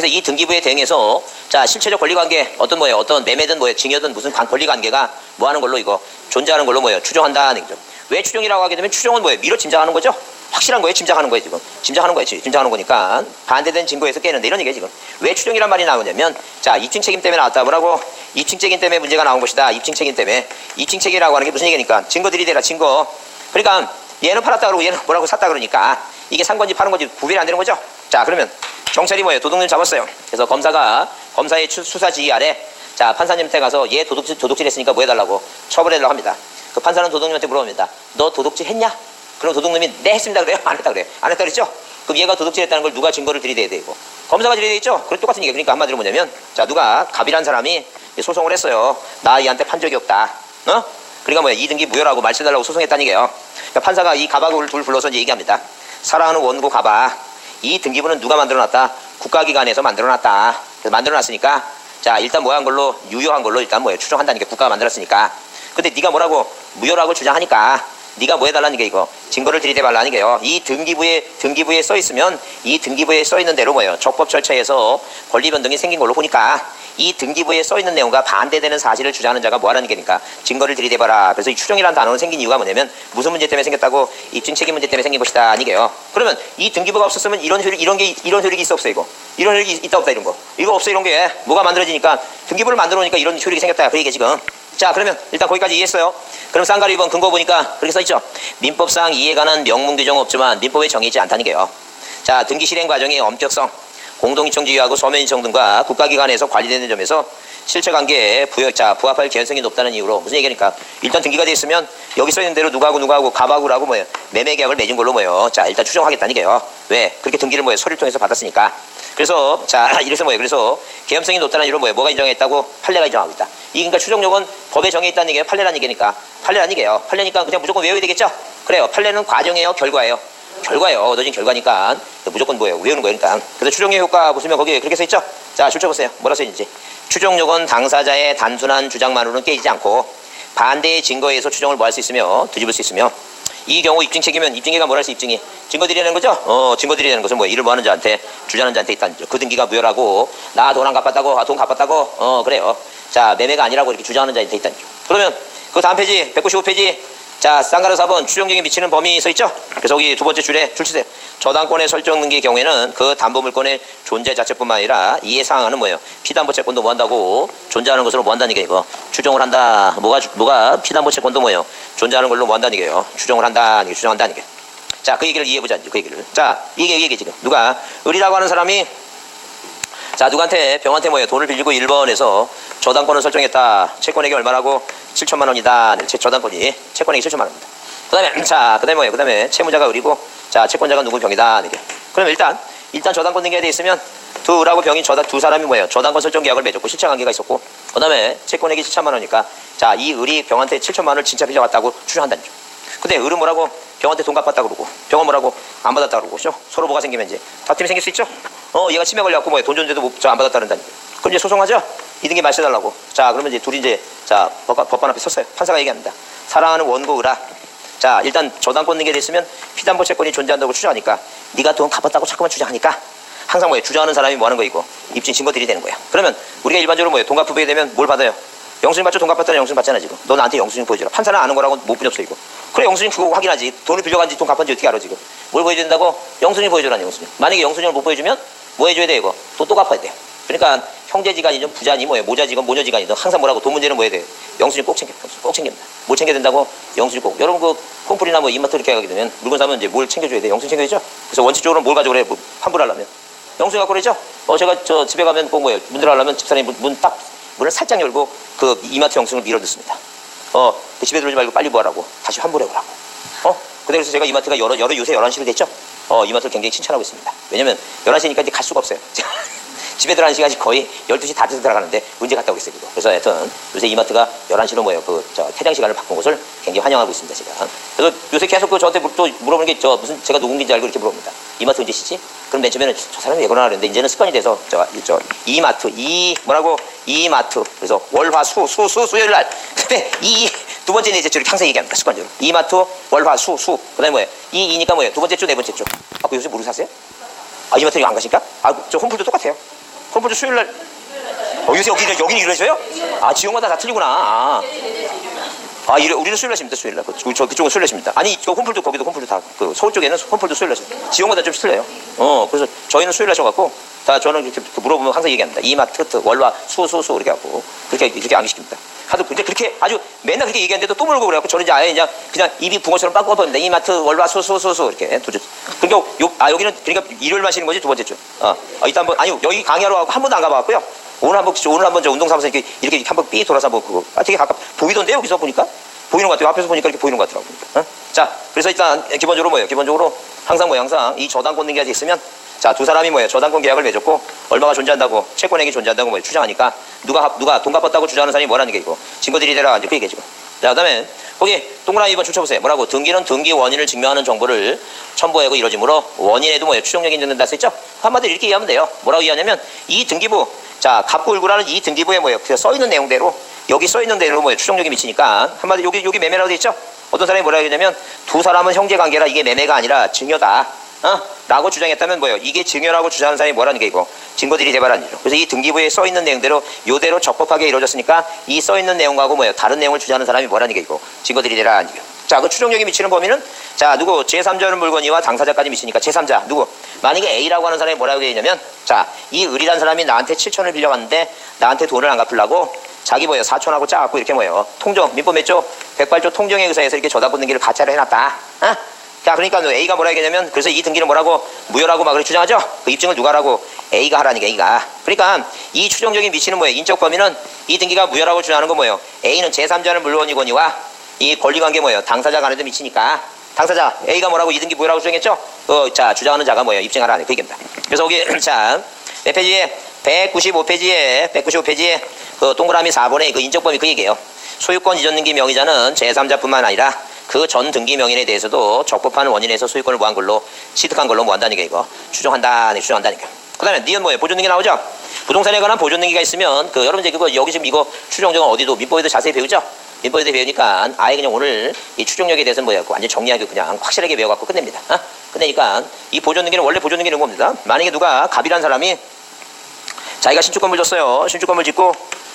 이 등기부에 대응해서 자, 실체적 권리관계 어떤 뭐예요? 어떤 매매든 뭐예요? 증여든 무슨 권리관계가 뭐 하는 걸로 이거 존재하는 걸로 뭐예요? 추정한다는 얘기죠. 왜 추정이라고 하게 되면 추정은 뭐예요? 미뤄 짐작하는 거죠. 확실한 거예요. 짐작하는 거예요. 지금 짐작하는 거예요. 짐작하는 거니까 반대된 증거에서 깨는데 이런 얘기예요. 지금 왜 추정이란 말이 나오냐면 자, 입증 책임 때문에 나왔다. 뭐라고? 입증 책임 때문에 문제가 나온 것이다. 입증 책임 때문에. 입증 책임이라고 하는 게 무슨 얘기니까 증거들이 되라. 증거. 그러니까 얘는 팔았다 그러고 얘는 뭐라고 샀다 그러니까 이게 산 건지 파는 건지 구별이 안 되는 거죠. 자, 그러면 경찰이 뭐예요? 도둑놈 잡았어요. 그래서 검사의 수사 지휘 아래 자, 판사님한테 가서 얘 도둑질 했으니까 뭐 해달라고 처벌해달라고 합니다. 그 판사는 도둑놈한테 물어봅니다. 너 도둑질 했냐? 그럼 도둑놈이 네 했습니다 그래요? 안 했다 그래요? 안 했다 그랬죠? 그럼 얘가 도둑질했다는 걸 누가 증거를 들이대야 되고 검사가 들이대야 있죠? 그럼 똑같은 얘기. 그러니까 한마디로 뭐냐면 자, 누가 갑이란 사람이 소송을 했어요. 나 얘한테 판 적이 없다. 그러니까 뭐야? 이 등기 무효라고 말씀해달라고 소송했다는 얘기예요. 그러니까 판사가 이 갑하고 둘 불러서 이제 얘기합니다. 사랑하는 원고 갑아, 이 등기부는 누가 만들어놨다? 국가기관에서 만들어놨다. 그래서 만들어놨으니까 자, 일단 뭐 한 걸로 유효한 걸로 일단 뭐예요? 추정한다는 게 국가가 만들었으니까. 근데 네가 뭐라고 무효라고 주장하니까 네가 뭐 해달라는 게 이거 증거를 들이대달라는 게요. 이 등기부에 써 있으면 이 등기부에 써 있는 대로 뭐예요? 적법 절차에서 권리 변동이 생긴 걸로 보니까 이 등기부에 써 있는 내용과 반대되는 사실을 주장하는 자가 뭐 하라는 게니까 증거를 들이대봐라. 그래서 이 추정이라는 단어는 생긴 이유가 뭐냐면 무슨 문제 때문에 생겼다고? 입증 책임 문제 때문에 생긴 것이다 아니게요. 그러면 이 등기부가 없었으면 이런 효력이 있어 없어 이거? 이런 효력이 있다 없다 이런 거? 이거 없어 이런 게 뭐가 만들어지니까 등기부를 만들어 놓으니까 이런 효력이 생겼다 그 얘기 지금. 자, 그러면 일단 거기까지 이해했어요. 그럼 쌍가리 2번 근거 보니까 그렇게 써있죠. 민법상 이에 관한 명문 규정은 없지만 민법에 정해있지 않다는 게요. 자, 등기 실행 과정의 엄격성, 공동이청지휘하고 서면인청 등과 국가기관에서 관리되는 점에서 실체관계에 부합할 개연성이 높다는 이유로 무슨 얘기니까 일단 등기가 돼 있으면 여기 써있는 대로 누구하고 갑하고라고 뭐예요? 매매계약을 맺은 걸로 뭐예요? 자, 일단 추정하겠다는 게요. 왜? 그렇게 등기를 뭐예요? 서류를 통해서 받았으니까. 그래서 자, 이래서 뭐예요? 그래서 개연성이 높다는 이유로 뭐예요? 뭐가 인정했다고? 판례가 인정하고 있다. 이 그러니까 추정력은 법에 정해 있다는 얘기예요. 판례라는 얘기니까. 판례라는 얘기예요. 판례니까 그냥 무조건 외워야 되겠죠? 그래요. 판례는 과정이에요, 결과예요. 결과예요. 얻어진 결과니까 무조건 뭐예요? 외우는 거니까. 그래서 추정력 효과 보시면 거기에 그렇게 써 있죠? 자, 줄쳐보세요. 뭐라 써 있는지. 추정력은 당사자의 단순한 주장만으로는 깨지지 않고 반대의 증거에 의해서 추정을 뭐 할 수 있으며 뒤집을 수 있으며 이 경우 입증 책임은 입증이가 뭐라 할 수 입증이 증거 드리는 거죠? 증거 드리는 것은 뭐 일을 뭐 하는 자한테 주장하는 자한테 있다는 그 등기가 무효라고 나 돈 안 갚았다고 돈 갚았다고 그래요. 자, 매매가 아니라고 이렇게 주장하는 자한테 있다는 죠. 그러면 그 다음 페이지 195페이지 자, 쌍가루 4번 추정력에 미치는 범위 써 있죠? 그래서 여기 두 번째 줄에 줄 치세요. 저당권의 설정 등기의 경우에는 그 담보물권의 존재 자체뿐만 아니라 이에 상하는 뭐예요? 피담보 채권도 뭐 한다고? 존재하는 것으로 뭐 한다는 게 이거 추정을 한다. 뭐가 피담보 채권도 뭐예요? 존재하는 걸로 뭐 한다는 게요? 추정을 한다는 게 추정한다는 게. 자, 그 얘기를 이해해보자. 그 얘기를. 자, 이게 지금 누가 을이라고 하는 사람이 자, 누구한테 병한테 뭐예요? 돈을 빌리고 1번에서 저당권을 설정했다. 채권액이 얼마라고? 7천만 원이다. 저당권이 채권액이 7천만 원입니다. 그다음에 뭐예요? 그다음에 채무자가 을이고 자, 채권자가 누구 병이다. 이게. 그럼 일단 저당권 등기가 돼 있으면 을하고 병인 두 사람이 뭐예요? 저당권 설정 계약을 맺었고 실체 관계가 있었고 그다음에 채권액이 7천만 원이니까 자, 이 을이 병한테 7천만 원을 진짜 빌려왔다고 추정한다는 거죠. 근데 을은 뭐라고? 병한테 돈 갚았다 그러고 병은 뭐라고? 안 받았다 그러고 서로 뭐가 생기면 이제 다툼이 생길 수 있죠? 얘가 치매 걸려갖고 뭐예요? 돈 줬는데도 안 받았다 그런다는 거예요. 그럼 이제 소송하죠? 이 등기 말씀해달라고. 자, 그러면 이제 둘이 이제 자, 법관 앞에 섰어요. 판사가 얘기합니다. 사랑하는 원고 을아. 자, 일단 저당권 등기가 됐으면 피담보 채권이 존재한다고 추정하니까 네가 돈 갚았다고 자꾸만 주장하니까 항상 뭐예요? 주장하는 사람이 뭐 하는 거이고 입증 증거들이 되는 거야. 그러면 우리가 일반적으로 뭐예요? 돈 갚으게 되면 뭘 받아요? 영수증 받죠? 돈 갚았다는 영수증 받잖아 지금. 너 나한테 영수증 보여주라. 판사는 아는 거라고 못 분이 없어 이거. 그래, 영수증 그거 확인하지. 돈을 빌려간지 돈 갚았는지 어떻게 알아 지금. 뭘 보여줘야 된다고? 영수증 보여주라는 영수증. 만약에 영수증을 못 보여주면 뭐 해줘야 돼 이거? 또 갚아야 돼요. 그러니까 형제지간이든 부자니 뭐예요? 모자지간 모녀지간이든 항상 뭐라고? 돈 문제는 뭐 해야 돼? 영수증 꼭 챙깁니다. 뭘 챙겨야 된다고? 영수증 꼭. 여러분 그 콩풀이나 뭐 이마트 이렇게 가게 되면 물건 사면 이제 뭘 챙겨줘야 돼? 영수증 챙겨야죠. 그래서 원칙적으로 뭘 가져오래? 뭐 환불하려면 영수증 갖고 그러죠. 제가 저 집에 가면 꼭 뭐예요? 문 들어가려면 집사람이 문을 살짝 열고 그 이마트 영수증을 밀어넣습니다. 집에 들어오지 말고 빨리 뭐하라고? 다시 환불해오라고. 근데 그래서 제가 이마트가 요새 11시로 됐죠? 이마트를 굉장히 칭찬하고 있습니다. 왜냐면 11시니까 이제 갈 수가 없어요. 집에 들어가는 시간이 거의 12시 다 돼서 들어가는데 언제 갔다 오겠어요, 그거. 그래서 하여튼 요새 이마트가 11시로 뭐예요? 퇴장 시간을 바꾼 것을 굉장히 환영하고 있습니다, 제가. 그래서 요새 계속 저한테 또 물어보는 게 무슨 제가 누군지 알고 이렇게 물어봅니다. 이마트 언제 쓰지? 그럼 맨 처음에는 저 사람이 왜 그러나 그랬는데 이제는 습관이 돼서 이마트 뭐라고 이마트 그래서 월화수요일 날 근데 이 두 번째는 이제 저렇게 항상 얘기합니다. 습관적으로 이마트 월화수 그다음에 뭐예요? 이니까 뭐예요? 두 번째 주 네 번째 주. 아, 그 요새 모르고 사세요? 아, 이마트 안 가십니까? 아, 저 홈플도 똑같아요. 홈플도 수요일 날 요새 여기는 이러셔요? 아, 지역마다 다 틀리구나. 우리는 수요일 날입니다. 수요일 날. 그쪽은 수요일 날입니다. 아니, 홈플도 거기도 홈플도 다 서울 쪽에는 홈플도 수요일 날입니다. 지역마다 좀 틀려요. 그래서 저희는 수요일 날셔갖고 저는 이렇게 물어보면 항상 얘기합니다. 이마트 월화 수 이렇게 하고 그렇게 암기시킵니다. 하도 근데 그렇게 아주 맨날 그렇게 얘기하는데도 또 물고 그래갖고 저는 이제 아예 그냥 입이 붕어처럼 빵 뻗었는데 이마트 월화 수 이렇게 그러니까 여기는 그러니까 일요일만 쉬는 거지 두 번째 주. 이따 한번 여기 강의하러 한 번도 안 가봐갖고요. 오늘 한번 저 운동사무소 이렇게 한번 삐 돌아서 한번 그거 되게 가깝 보이던데 여기서 보니까 보이는 것 같아요. 앞에서 보니까 이렇게 보이는 것 같더라고요. 자, 그래서 일단 기본적으로 뭐예요? 기본적으로 항상 이 저당권 등기가 있으면 자, 두 사람이 뭐예요? 저당권 계약을 맺었고 얼마가 존재한다고 채권액이 존재한다고 뭐예요? 추정하니까 누가 돈 갚았다고 주장하는 사람이 뭐라는 게 이거 증거들이 되라 이제 그 얘기죠. 자, 그다음에 거기 동그라미 2번 추쳐보세요. 뭐라고? 등기는 등기 원인을 증명하는 정보를 첨부하고 이루어지므로 원인에도 뭐예요? 추정력이 인정된다 써있죠? 한마디로 이렇게 이해하면 돼요. 뭐라고 이해하냐면 이 등기부 자, 갑구을구라는 이 등기부에 뭐예요? 써있는 내용대로 여기 써있는 대로 뭐예요? 추정력이 미치니까 한마디로 여기 매매라고 돼 있죠? 어떤 사람이 뭐라고 했냐면 두 사람은 형제관계라 이게 매매가 아니라 증여다. 라고 주장했다면 뭐예요? 이게 증여라고 주장하는 사람이 뭐라는 게 이거 증거들이 대발한 일이죠. 그래서 이 등기부에 써있는 내용대로 요대로 적법하게 이루어졌으니까 이 써있는 내용하고 뭐예요? 다른 내용을 주장하는 사람이 뭐라는 게 이거 증거들이 대발한 일이죠. 자, 그 추정력이 미치는 범위는 자, 누구? 제3자는 물건이와 당사자까지 미치니까 제3자 누구? 만약에 A라고 하는 사람이 뭐라고 얘기했냐면 자, 이 을이라는 사람이 나한테 7천을 빌려갔는데 나한테 돈을 안 갚으려고 자기 뭐예요? 4천하고 짜갖고 이렇게 뭐예요? 통정 민법 몇 조? 108조 통정에 의사해서 이렇게 저당권 등기를 가짜로 해놨다. 자, 그러니까 A가 뭐라 얘기하냐면 그래서 이 등기는 뭐라고? 무효라고 막 그렇게 주장하죠? 그 입증을 누가 하라고? A가 하라니까 A가. 그러니까 이 추정적인 미치는 뭐예요? 인적 범위는 이 등기가 무효라고 주장하는 건 뭐예요? A는 제3자는 물론이거니와 이 권리관계 뭐예요? 당사자 간에도 미치니까 당사자 A가 뭐라고 이 등기 무효라고 주장했죠? 자, 주장하는 자가 뭐예요? 입증하라는 그 얘기입니다. 그래서 거기 자, 몇 페이지에 195페이지에 그 동그라미 4번에 그 인적 범위 그 얘기예요. 소유권 이전 등기 명의자는 제3자뿐만 아니라 그 전 등기 명인에 대해서도 적법한 원인에서 소유권을 모한 걸로 취득한 걸로 모한다는 게 이거 추정한다니까. 그다음에 니은 뭐예요? 보존 등기 나오죠? 부동산에 관한 보존 등기가 있으면 그 여러분 이제 그거 여기 지금 이거 추정정은 어디도 민법에도 자세히 배우죠? 민법에도 배우니까 아예 그냥 오늘 이 추정력에 대해서는 뭐예요? 완전 정리하게 그냥 확실하게 배워갖고 끝냅니다. 끝내니까 이 보존 등기는 원래 보존 등기는 겁니다. 만약에 누가 갑이란 사람이 자기가 신축건물 줬어요. 신축건물 짓고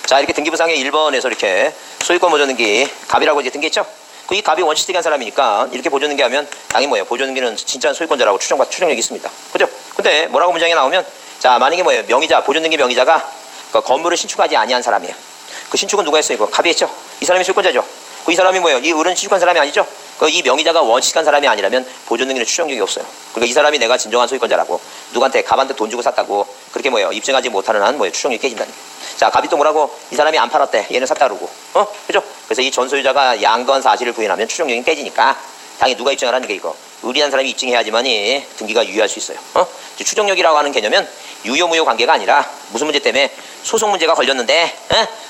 자, 이렇게 등기부상에 1번에서 이렇게 소유권 보존 등기 갑이라고 이제 등기했죠? 이 갑이 원칙득이한 사람이니까 이렇게 보존 등기하면 당연히 뭐예요? 보존 등기는 진짜 소유권자라고 추정력이 있습니다. 그죠? 근데 뭐라고 문장에 나오면 자, 만약에 뭐예요? 명의자, 보존 등기 명의자가 그 건물을 신축하지 아니한 사람이에요. 그 신축은 누가 했어요? 이거 갑이 했죠? 이 사람이 소유권자죠? 이 사람이 뭐예요? 이 을은 신축한 사람이 아니죠? 이 명의자가 원칙한 사람이 아니라면 보존 등기는 추정력이 없어요. 그러니까 이 사람이 내가 진정한 소유권자라고 누구한테 갑한테 돈 주고 샀다고 그렇게 뭐예요? 입증하지 못하는 한 뭐예요? 추정력이 깨진다는 거예요. 자, 갑이 또 뭐라고? 이 사람이 안 팔았대. 얘는 샀다 그러고. 그죠? 그래서 이 전 소유자가 양도한 사실을 부인하면 추정력이 깨지니까 당연히 누가 입증하라는 게 이거. 의리한 사람이 입증해야지만이 등기가 유효할 수 있어요. 추정력이라고 하는 개념은 유효 무효 관계가 아니라 무슨 문제 때문에 소송 문제가 걸렸는데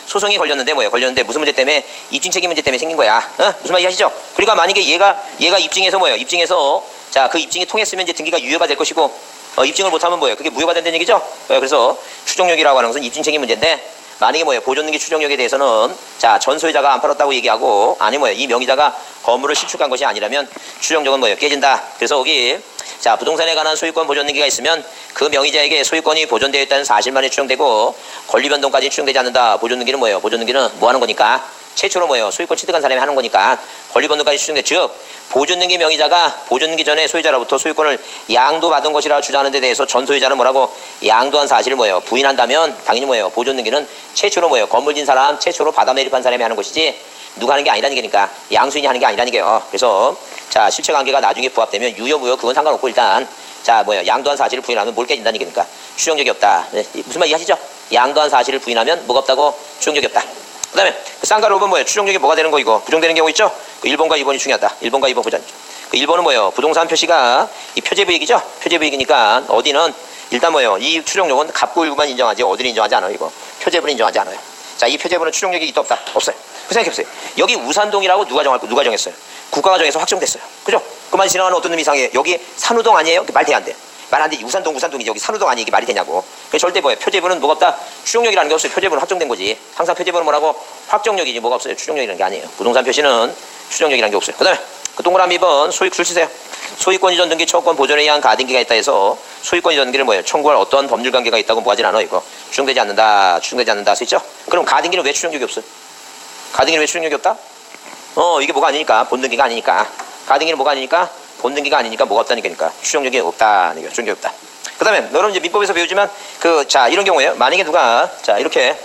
소송이 걸렸는데 뭐예요? 걸렸는데 무슨 문제 때문에 입증 책임 문제 때문에 생긴 거야. 무슨 말인지 아시죠? 그러니까 만약에 얘가 입증해서 뭐예요? 입증해서 자, 그 입증이 통했으면 이제 등기가 유효가 될 것이고 입증을 못하면 뭐예요? 그게 무효가 된다는 얘기죠? 그래서 추정력이라고 하는 것은 입증 책임 문제인데 만약에 뭐예요? 보존 등기 추정력에 대해서는 자, 전 소유자가 안 팔았다고 얘기하고 아니 뭐예요? 이 명의자가 건물을 신축한 것이 아니라면 추정력은 뭐예요? 깨진다. 그래서 여기 자, 부동산에 관한 소유권 보존 등기가 있으면 그 명의자에게 소유권이 보존되어 있다는 사실만이 추정되고 권리 변동까지 추정되지 않는다. 보존 등기는 뭐예요? 보존 등기는 뭐 하는 거니까? 최초로 뭐예요? 소유권 취득한 사람이 하는 거니까 권리 변동까지 추정돼. 즉 보존 등기 명의자가 보존 등기 전에 소유자로부터 소유권을 양도받은 것이라 주장하는 데 대해서 전 소유자는 뭐라고? 양도한 사실을 뭐예요? 부인한다면 당연히 뭐예요? 보존 등기는 최초로 뭐예요? 건물 진 사람, 최초로 받아 매입한 사람이 하는 것이지 누가 하는 게 아니라는 게니까 양수인이 하는 게 아니라는 게요. 그래서 자, 실체 관계가 나중에 부합되면 유효 무효 그건 상관없고 일단 자, 뭐예요? 양도한 사실을 부인하면 뭘 깨진다는 얘기니까 추정력이 없다. 네, 무슨 말 이해하시죠? 양도한 사실을 부인하면 뭐가 없다고? 추정력이 없다. 그 다음에 쌍가로 5번 뭐예요? 추정력이 뭐가 되는 거 이거? 부정되는 경우 있죠? 그 1번과 2번이 중요하다. 1번과 2번 보자. 그 1번은 뭐예요? 부동산 표시가 이 표제부익이죠? 표제부익이니까 어디는 일단 뭐예요? 이 추정력은 갑구을구만 인정하지 어디는 인정하지 않아요. 이거 표제부는 인정하지 않아요. 자, 이 표제부는 추정력이 있다 없다? 없어요. 그 생각해보세요. 여기 우산동이라고 누가 정했어요? 국가가 정해서 확정됐어요. 그죠? 그만 지나가는 어떤 놈이 이상해. 여기 산후동 아니에요? 말 돼 안 돼? 말 안 돼. 우산동이지. 여기 산후동 아니 이게 말이 되냐고. 그래서 절대 뭐예요? 표제부는 뭐가 없다? 추정력이라는 게 없어요. 표제부는 확정된 거지. 항상 표제부는 뭐라고? 확정력이지 뭐가 없어요. 추정력이라는 게 아니에요. 부동산 표시는 추정력이라는 게 없어요. 그 다음에 그 동그라미 2번 소유권 줄 치세요. 소유권 이전 등기 청구권 보존에 의한 가등기가 있다 해서 소유권 이전 등기를 뭐예요? 청구할 어떤 법률 관계가 있다고 뭐하진 않아 이거. 추정되지 않는다. 추정되지 않는다. 수 있죠? 그럼 가등기는 왜 추정력이 없어요? 가등기는 왜 추정력이 없다? 이게 뭐가 아니니까 본등기가 아니니까. 가등기는 뭐가 아니니까 본등기가 아니니까 뭐가 없다니까. 추정력이 없다. 추정력이 없다. 그 다음에 여러분 이제 민법에서 배우지만 자 이런 경우에요. 만약에 누가 자 이렇게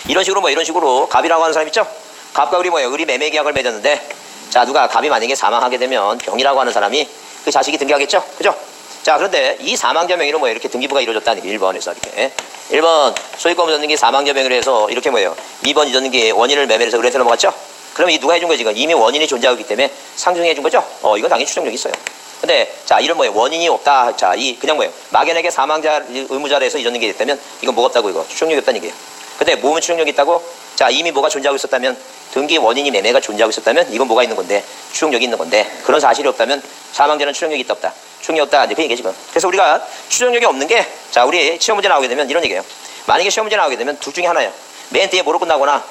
이런 식으로 갑이라고 하는 사람 있죠? 갑과 을이 뭐예요? 을이 매매 계약을 맺었는데 자 누가 갑이 만약에 사망하게 되면 병이라고 하는 사람이 그 자식이 등기하겠죠? 그죠? 자 그런데 이 사망자 명의로 뭐예요? 이렇게 등기부가 이루어졌다는 게 1번에서 이렇게 1번 소유권 이전 등기 사망자 명의로 해서 이렇게 뭐예요? 2번 이전 등기 원인을 매매를 해서 을한테 넘어갔죠? 그러면 이 누가 해준 거지? 지금 이미 원인이 존재하기 때문에 상정해 준 거죠? 이건 당연히 추정력이 있어요. 근데 자 이런 뭐예요? 원인이 없다. 자 이 그냥 뭐예요? 막연하게 사망자 의무자로 해서 이전 등기 됐다면 이건 뭐가 없다고 이거 추정력이 없다는 얘기예요. 근데 뭐면 추정력이 있다고? 자 이미 뭐가 존재하고 있었다면 등기 원인이 매매가 존재하고 있었다면 이건 뭐가 있는 건데 추정력이 있는 건데 그런 사실이 없다면 사망자는 추정력이 있다 없다? 추정력이 없다. 이제 그 얘기 지금. 그래서 우리가 추정력이 없는 게 자 우리 시험 문제 나오게 되면 이런 얘기예요. 만약에 시험 문제 나오게 되면 둘 중에 하나예요. 맨 뒤에 뭐로 끝나거나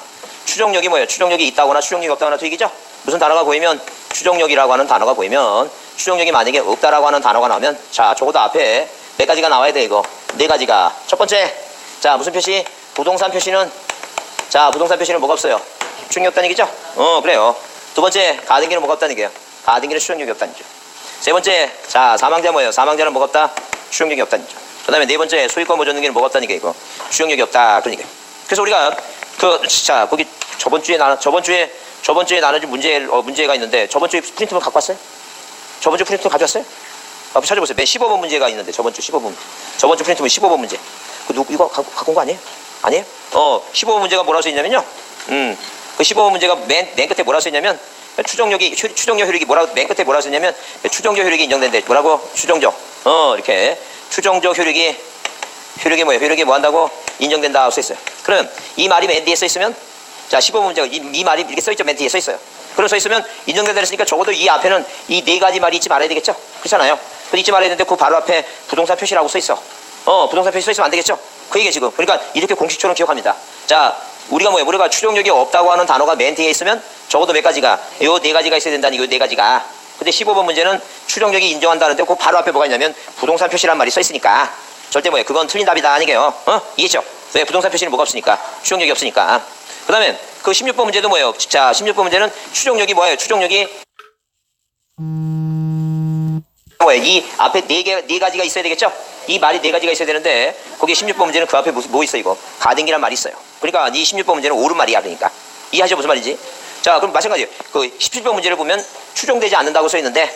추정력이 뭐예요? 추정력이 있다거나 추정력이 없다거나 두 얘기죠? 무슨 단어가 보이면 추정력이라고 하는 단어가 보이면 추정력이 만약에 없다라고 하는 단어가 나오면 자 적어도 앞에 몇 가지가 나와야 돼 이거. 네 가지가. 첫 번째 자 무슨 표시? 부동산 표시는 자 부동산 표시는 뭐가 없어요? 추정력이 없다는 얘기죠? 그래요. 두 번째 가등기는 뭐가 없다는 얘기예요. 가등기는 추정력이 없다는 얘기죠. 세 번째 자 사망자 뭐예요? 사망자는 뭐가 없다? 추정력이 없다는 얘기죠. 그 다음에 네 번째 소유권 보존 등기는 뭐가 없다는 얘기예요. 이거 추정력이 없다. 그러니까 그래서 우리가 자 거기 저번 주에 나눠준 문제가 있는데 저번 주에 프린트만 갖고 왔어요? 저번 주 프린트 가져왔어요? 앞에 찾아보세요. 맨 15번 문제가 있는데 저번 주 프린트면 15번 문제. 이거 갖고 온 거 아니에요? 아니에요? 15번 문제가 뭐라고 써있냐면요. 그 15번 문제가 맨 끝에 뭐라고 써있냐면 추정력 효력이 맨 끝에 뭐라고 써있냐면 추정적 효력이 인정된대. 뭐라고? 추정적. 이렇게 추정적 효력이 뭐예요? 효력이 뭐 한다고? 인정된다고 써있어요. 그럼 이 말이 맨 뒤에 써있으면 자 15번 문제가 이 말이 이렇게 써있죠. 맨 뒤에 써있어요. 그럼 써있으면 인정된다 했으니까 적어도 이 앞에는 이 네 가지 말이 잊지 말아야 되겠죠? 그렇잖아요. 근데 잊지 말아야 되는데 그 바로 앞에 부동산 표시라고 써있어. 부동산 표시 써있으면 안 되겠죠? 그 얘기에 지금 그러니까 이렇게 공식처럼 기억합니다. 자 우리가 추정력이 없다고 하는 단어가 맨 뒤에 있으면 적어도 몇 가지가 요 네 가지가 있어야 된다는 요 네 가지가. 근데 15번 문제는 추정력이 인정한다는데 그 바로 앞에 뭐가 있냐면 부동산 표시란 말이 써있으니까 절대 뭐예요? 그건 틀린 답이다 아니게요. 이해죠? 왜? 부동산 표시는 뭐가 없으니까 추정력이 없으니까. 그 다음에 그 16번 문제도 뭐예요? 자 16번 문제는 추정력이 뭐예요? 추정력이 뭐예요? 이 앞에 네 가지가 있어야 되겠죠? 이 말이 네 가지가 있어야 되는데 거기 16번 문제는 그 앞에 뭐 있어 이거? 가등기란 말이 있어요. 그러니까 이 16번 문제는 옳은 말이야. 그러니까 이해하죠? 무슨 말인지? 자 그럼 마찬가지예요. 그 17번 문제를 보면 추정되지 않는다고 써있는데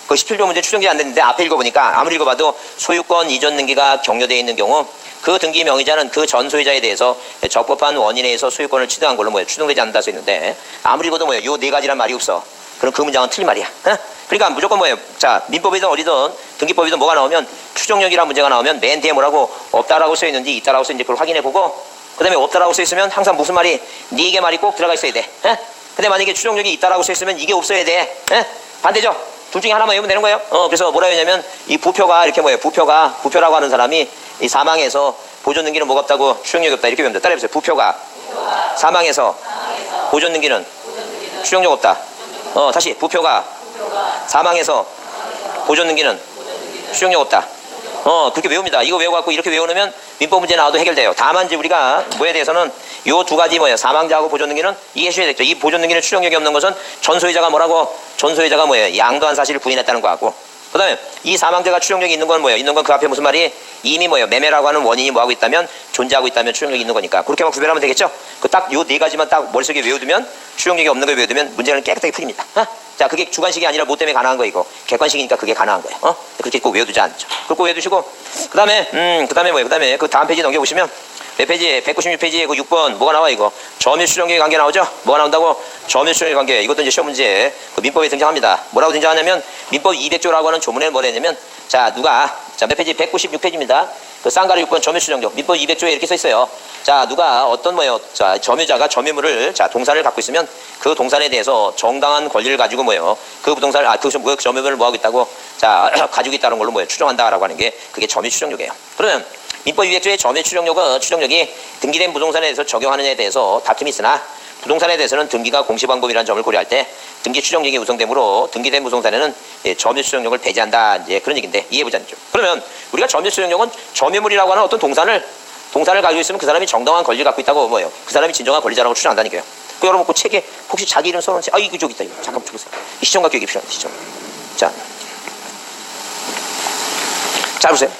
그 17번 문제 추정되지 않는데 앞에 읽어보니까 아무리 읽어봐도 소유권 이전 등기가 격려되어 있는 경우 그 등기 명의자는 그 전 소유자에 대해서 적법한 원인에 의해서 소유권을 취득한 걸로 뭐예요? 추정되지 않는다 써있는데 아무리 읽어도 뭐예요? 요 네 가지란 말이 없어. 그럼 그 문장은 틀린 말이야. 그러니까 무조건 뭐예요? 자 민법이든 어디든 등기법이든 뭐가 나오면 추정력이라는 문제가 나오면 맨 뒤에 뭐라고 없다라고 써있는지 있다라고 써있는지 그걸 확인해보고 그 다음에 없다라고 써있으면 항상 무슨 말이 네 개 말이 꼭 들어가 있어야 돼. 근데 만약에 추정력이 있다라고 써있으면 이게 없어야 돼. 반대죠? 둘 중에 하나만 외우면 되는 거예요. 그래서 뭐라 했냐면 이 부표가 이렇게 뭐예요? 부표라고 하는 사람이 이 사망해서 보존 등기는 뭐가 없다고 추정력이 없다 이렇게 외우면 돼. 따라해보세요. 부표가 사망해서 보존 등기는 추정력 없다. 다시 부표가 사망해서 보존 등기는 추정력 없다. 그렇게 외웁니다. 이거 외워갖고 이렇게 외워놓으면 민법 문제 나와도 해결돼요. 다만 이제 우리가 뭐에 대해서는 요 두 가지 뭐예요? 사망자하고 보존 등기는 이해하셔야 되겠죠. 이 보존 등기는 추정력이 없는 것은 전 소유자가 뭐라고? 전 소유자가 뭐예요? 양도한 사실을 부인했다는 거하고 그 다음에 이 사망자가 추정력이 있는 건 뭐예요? 있는 건 그 앞에 무슨 말이 이미 뭐예요? 매매라고 하는 원인이 뭐하고 있다면 존재하고 있다면 추정력이 있는 거니까 그렇게만 구별하면 되겠죠? 그 딱 요 네 가지만 딱 머릿속에 외워두면 추정력이 없는 걸 외워두면 문제는 깨끗하게 풀립니다. 자 그게 주관식이 아니라 뭐 때문에 가능한 거 이거 객관식이니까 그게 가능한 거예요. 그렇게 꼭 외워두지 않죠. 그거 외워두시고 그 다음에 뭐예요? 그 다음에 그 다음 페이지 넘겨보시면 몇 페이지? 196페이지에 그 6번 뭐가 나와 이거? 점유 추정력의 관계 나오죠? 뭐가 나온다고? 점유 추정력의 관계. 이것도 이제 시험 문제 그 민법에 등장합니다. 뭐라고 등장하냐면 민법 200조라고 하는 조문에 뭐라 했냐면 자 누가 자 몇 페이지? 196페이지입니다. 그 쌍가리 6번 점유 추정력 민법 200조에 이렇게 써 있어요. 자, 누가 어떤 뭐예요? 자, 점유자가 점유물을 자 동산을 갖고 있으면 그 동산에 대해서 정당한 권리를 가지고 뭐예요? 그 부동산을 그 점유물을 뭐하고 있다고 자 가지고 있다는 걸로 뭐예요? 추정한다라고 하는 게 그게 점유 추정력이에요. 그러면 민법 200조의 점유 추정력이 등기된 부동산에 대해서 적용하느냐에 대해서 다툼이 있으나 부동산에 대해서는 등기가 공시방법이라는 점을 고려할 때 등기 추정력이 우선되므로 등기된 부동산에는 점유 추정력을 배제한다 이제 그런 얘기인데 이해해보자는 죠. 그러면 우리가 점유 추정력은 점유물이라고 하는 어떤 동산을 가지고 있으면 그 사람이 정당한 권리를 갖고 있다고 뭐예요? 그 사람이 진정한 권리자라고 추정한다는 거예요. 그 여러분 그 책에 혹시 자기 이름 써놓은 책 이거 저기 있다 이거 잠깐 쳐보세요. 이 시정과 교육이 필요합니다. 시정. 자 보세요.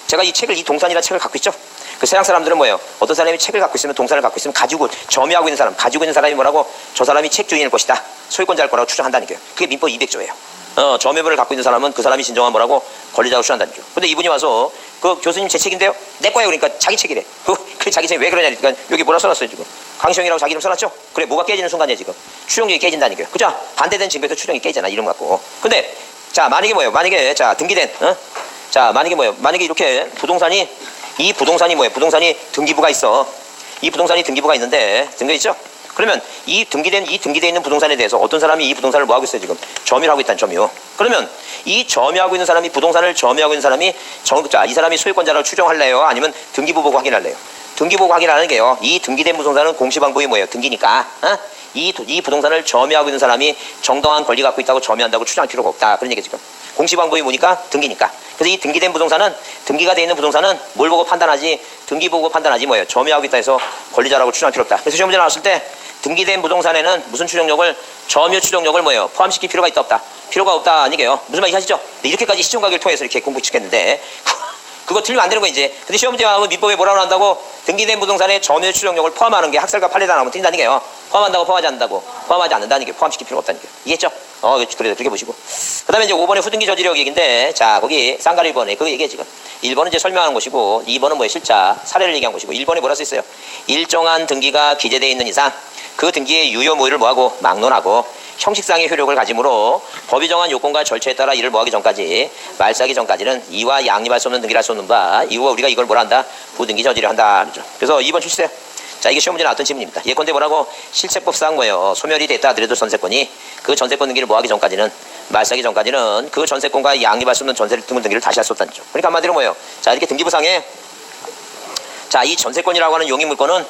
제가 이 책을 이 동산이라는 책을 갖고 있죠. 그 세상 사람들은 뭐예요? 어떤 사람이 책을 갖고 있으면 동산을 갖고 있으면 가지고 점유하고 있는 사람 가지고 있는 사람이 뭐라고 저 사람이 책 주인일 것이다 소유권자일 거라고 추정한다는 거예요. 그게 민법 200조예요. 점유물을 갖고 있는 사람은 그 사람이 진정한 뭐라고 권리자라고 추정한다는 거죠. 근데 이분이 와서 그 교수님 제 책인데요? 내 거예요. 그러니까 자기 책이래. 그 자기 책이 왜 그러냐니까 여기 뭐라 써놨어요 지금. 강시영이라고 자기 이름 써놨죠? 그래 뭐가 깨지는 순간이에요 지금. 추정력이 깨진다는 거예요. 그죠? 반대된 증거에서 추정이 깨지잖아 이름 갖고. 근데 자 만약에 뭐예요? 만약에 자 등기된 자 만약에 뭐예요? 만약에 이렇게 부동산이 이 부동산이 뭐예요? 부동산이 등기부가 있어. 이 부동산이 등기부가 있는데 등기가 있죠? 그러면 이 등기돼 있는 부동산에 대해서 어떤 사람이 이 부동산을 뭐 하고 있어요 지금? 점유를 하고 있다는 점유. 그러면 이 점유하고 있는 사람이 부동산을 점유하고 있는 사람이 자, 이 사람이 소유권자를 추정할래요? 아니면 등기부 보고 확인할래요? 등기부 보고 확인하는 게요. 이 등기된 부동산은 공시방법이 뭐예요? 등기니까. 이 부동산을 점유하고 있는 사람이 정당한 권리 갖고 있다고 점유한다고 추정할 필요가 없다. 그런 얘기 지금. 공시방법이 뭐니까? 등기니까. 그래서 이 등기된 부동산은 등기가 돼 있는 부동산은 뭘 보고 판단하지? 등기 보고 판단하지 뭐예요? 점유하고 있다 해서 권리자라고 추정할 필요 없다. 그래서 시험 문제 나왔을 때 등기된 부동산에는 무슨 추정력을 점유 추정력을 뭐예요? 포함시킬 필요가 있다 없다? 필요가 없다 아니게요. 무슨 말인지 아시죠? 이렇게까지 시정각을 통해서 이렇게 공부시켰는데 그거 틀리면 안 되는 거 이제. 근데 시험 문제 나오면 민법에 뭐라고 한다고? 등기된 부동산에 점유 추정력을 포함하는 게 학설과 판례다 나오면 틀린다는 게요. 포함한다고 포함하지 않는다고? 포함하지 않는다는 게 포함시킬 필요가 없다는 게. 이해했죠? 그래서 그렇게 보시고. 그 다음에 이제 5번에 후등기 저지력 얘기인데, 자, 거기 쌍가리 1번에 그거 얘기해 지금. 1번은 이제 설명하는 것이고, 2번은 뭐예요? 실자, 사례를 얘기한 것이고, 1번에 뭐라 써 있어요? 일정한 등기가 기재되어 있는 이상, 그 등기의 유효 무효를 뭐하고? 막론하고, 형식상의 효력을 가지므로 법이 정한 요건과 절차에 따라 이를 뭐하기 전까지, 말사하기 전까지는 이와 양립할 수 없는 등기를 할 수 없는 바, 이후가 우리가 이걸 뭐라 한다? 후등기 저지를 한다. 그래서 2번 출세요. 자, 이게 시험 문제 나왔던 질문입니다. 예컨대 뭐라고? 실체법상 뭐예요? 소멸이 됐다 하더라도 전세권이 그 전세권 등기를 뭐하기 전까지는 말사하기 전까지는 그 전세권과 양립할 수 없는 전세 등기를 다시 할 수 없다는 거죠. 그러니까 한마디로 뭐예요? 자, 이렇게 등기부상에 자, 이 전세권이라고 하는 용익물권은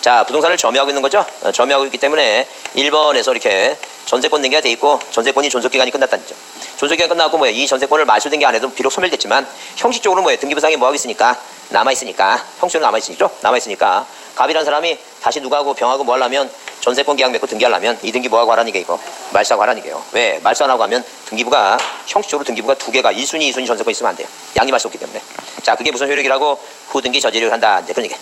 자, 부동산을 점유하고 있는 거죠. 점유하고 있기 때문에 1번에서 이렇게 전세권 등기가 돼 있고 전세권이 존속기간이 끝났다는 거죠. 존속기간 끝나고 뭐예요? 이 전세권을 말소등기 안 해도 비록 소멸됐지만 형식적으로 뭐예요? 등기부상에 뭐하고 있으니까 남아있으니까 형식적으로 남아있으니까 갑이라는 사람이 다시 누구하고 병하고 뭐 하려면 전세권 계약 맺고 등기하려면 이 등기 뭐하고 하라는 게 이거 말소하고 하라는 게요. 왜? 말소 안 하고 하면 등기부가 형식적으로 등기부가 두 개가 1순위 2순위 전세권 있으면 안 돼요. 양립할 수 없기 때문에. 자, 그게 무슨 효력이라고? 후등기 저지력을 한다. 이제 그런 얘기.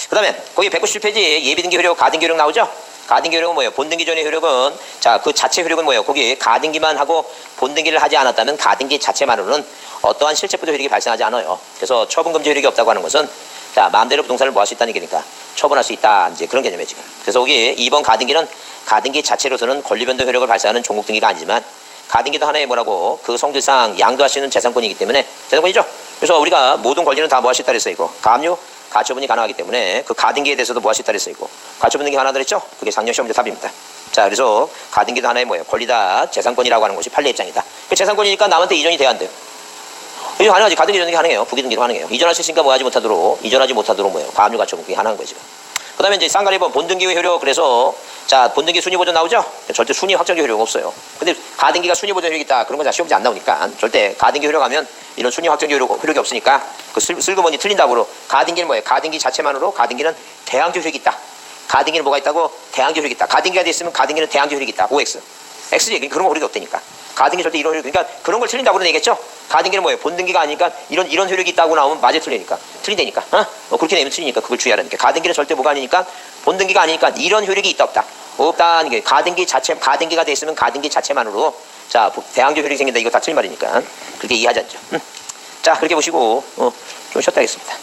그 다음에 거기 197페이지 예비등기 효력 가등기 효력 나오죠? 가등기 효력은 뭐예요? 본등기 전의 효력은 자, 그 자체 효력은 뭐예요? 거기 가등기만 하고 본등기를 하지 않았다면 가등기 자체만으로는 어떠한 실체부도 효력이 발생하지 않아요. 그래서 처분금지 효력이 없다고 하는 것은 자, 마음대로 부동산을 뭐 할 수 있다는 얘기니까 처분할 수 있다. 이제 그런 개념이에요, 지금. 그래서 여기 2번 가등기는 가등기 자체로서는 권리변동 효력을 발생하는 종국등기가 아니지만 가등기도 하나의 뭐라고 그 성질상 양도할 수 있는 재산권이기 때문에 재산권이죠. 그래서 우리가 모든 권리는 다 뭐 할 수 있다 그랬어요, 이거. 가압류, 가처분이 가능하기 때문에 그 가등기에 대해서도 뭐 할 수 있다 그랬어요, 이거. 가처분 등기 하나 그랬죠? 그게 작년 시험 문제 답입니다. 자, 그래서 가등기도 하나의 뭐예요? 권리다, 재산권이라고 하는 것이 판례 입장이다. 그 재산권이니까 남한테 이전이 돼야 안 돼요. 이전 가능하지. 가등기 이전이 가능해요. 부기등기로 가능해요. 이전할 수 있으니까 뭐 하지 못하도록, 이전하지 못하도록 뭐예요? 가압류 가처분 그게 가능한 거예요, 지금. 그 다음에 이제 쌍가리 1번 본등기의 효력. 그래서 자, 본등기 순위보전 나오죠? 절대 순위 확정적 효력은 없어요. 근데 가등기가 순위보전 효력이 있다. 그런 건 자, 시험지 안 나오니까 절대 가등기 효력하면 이런 순위 확정적 효력이 없으니까 그 슬그머니 틀린다고. 가등기는 뭐예요? 가등기 자체만으로 가등기는 대항적 효력이 있다. 가등기는 뭐가 있다고? 대항적 효력이 있다. 가등기가 돼 있으면 가등기는 대항적 효력이 있다. OX. X지. 그런 거 효력이 없다니까. 가등기 절대 이런 효력, 그러니까 그런 걸 틀린다고 그런 얘기겠죠? 가등기는 뭐예요? 본등기가 아니니까 이런 효력이 있다고 나오면 맞아 틀리니까. 틀린다니까. 그렇게 내면 틀리니까 그걸 주의하라는 게. 가등기는 절대 뭐가 아니니까 본등기가 아니니까 이런 효력이 있다 없다. 없다는 게 가등기 자체, 가등기가 돼 있으면 가등기 자체만으로 자, 대항적 효력이 생긴다. 이거 다 틀린 말이니까. 그렇게 이해하지 않죠. 자, 그렇게 보시고 좀 쉬었다 하겠습니다.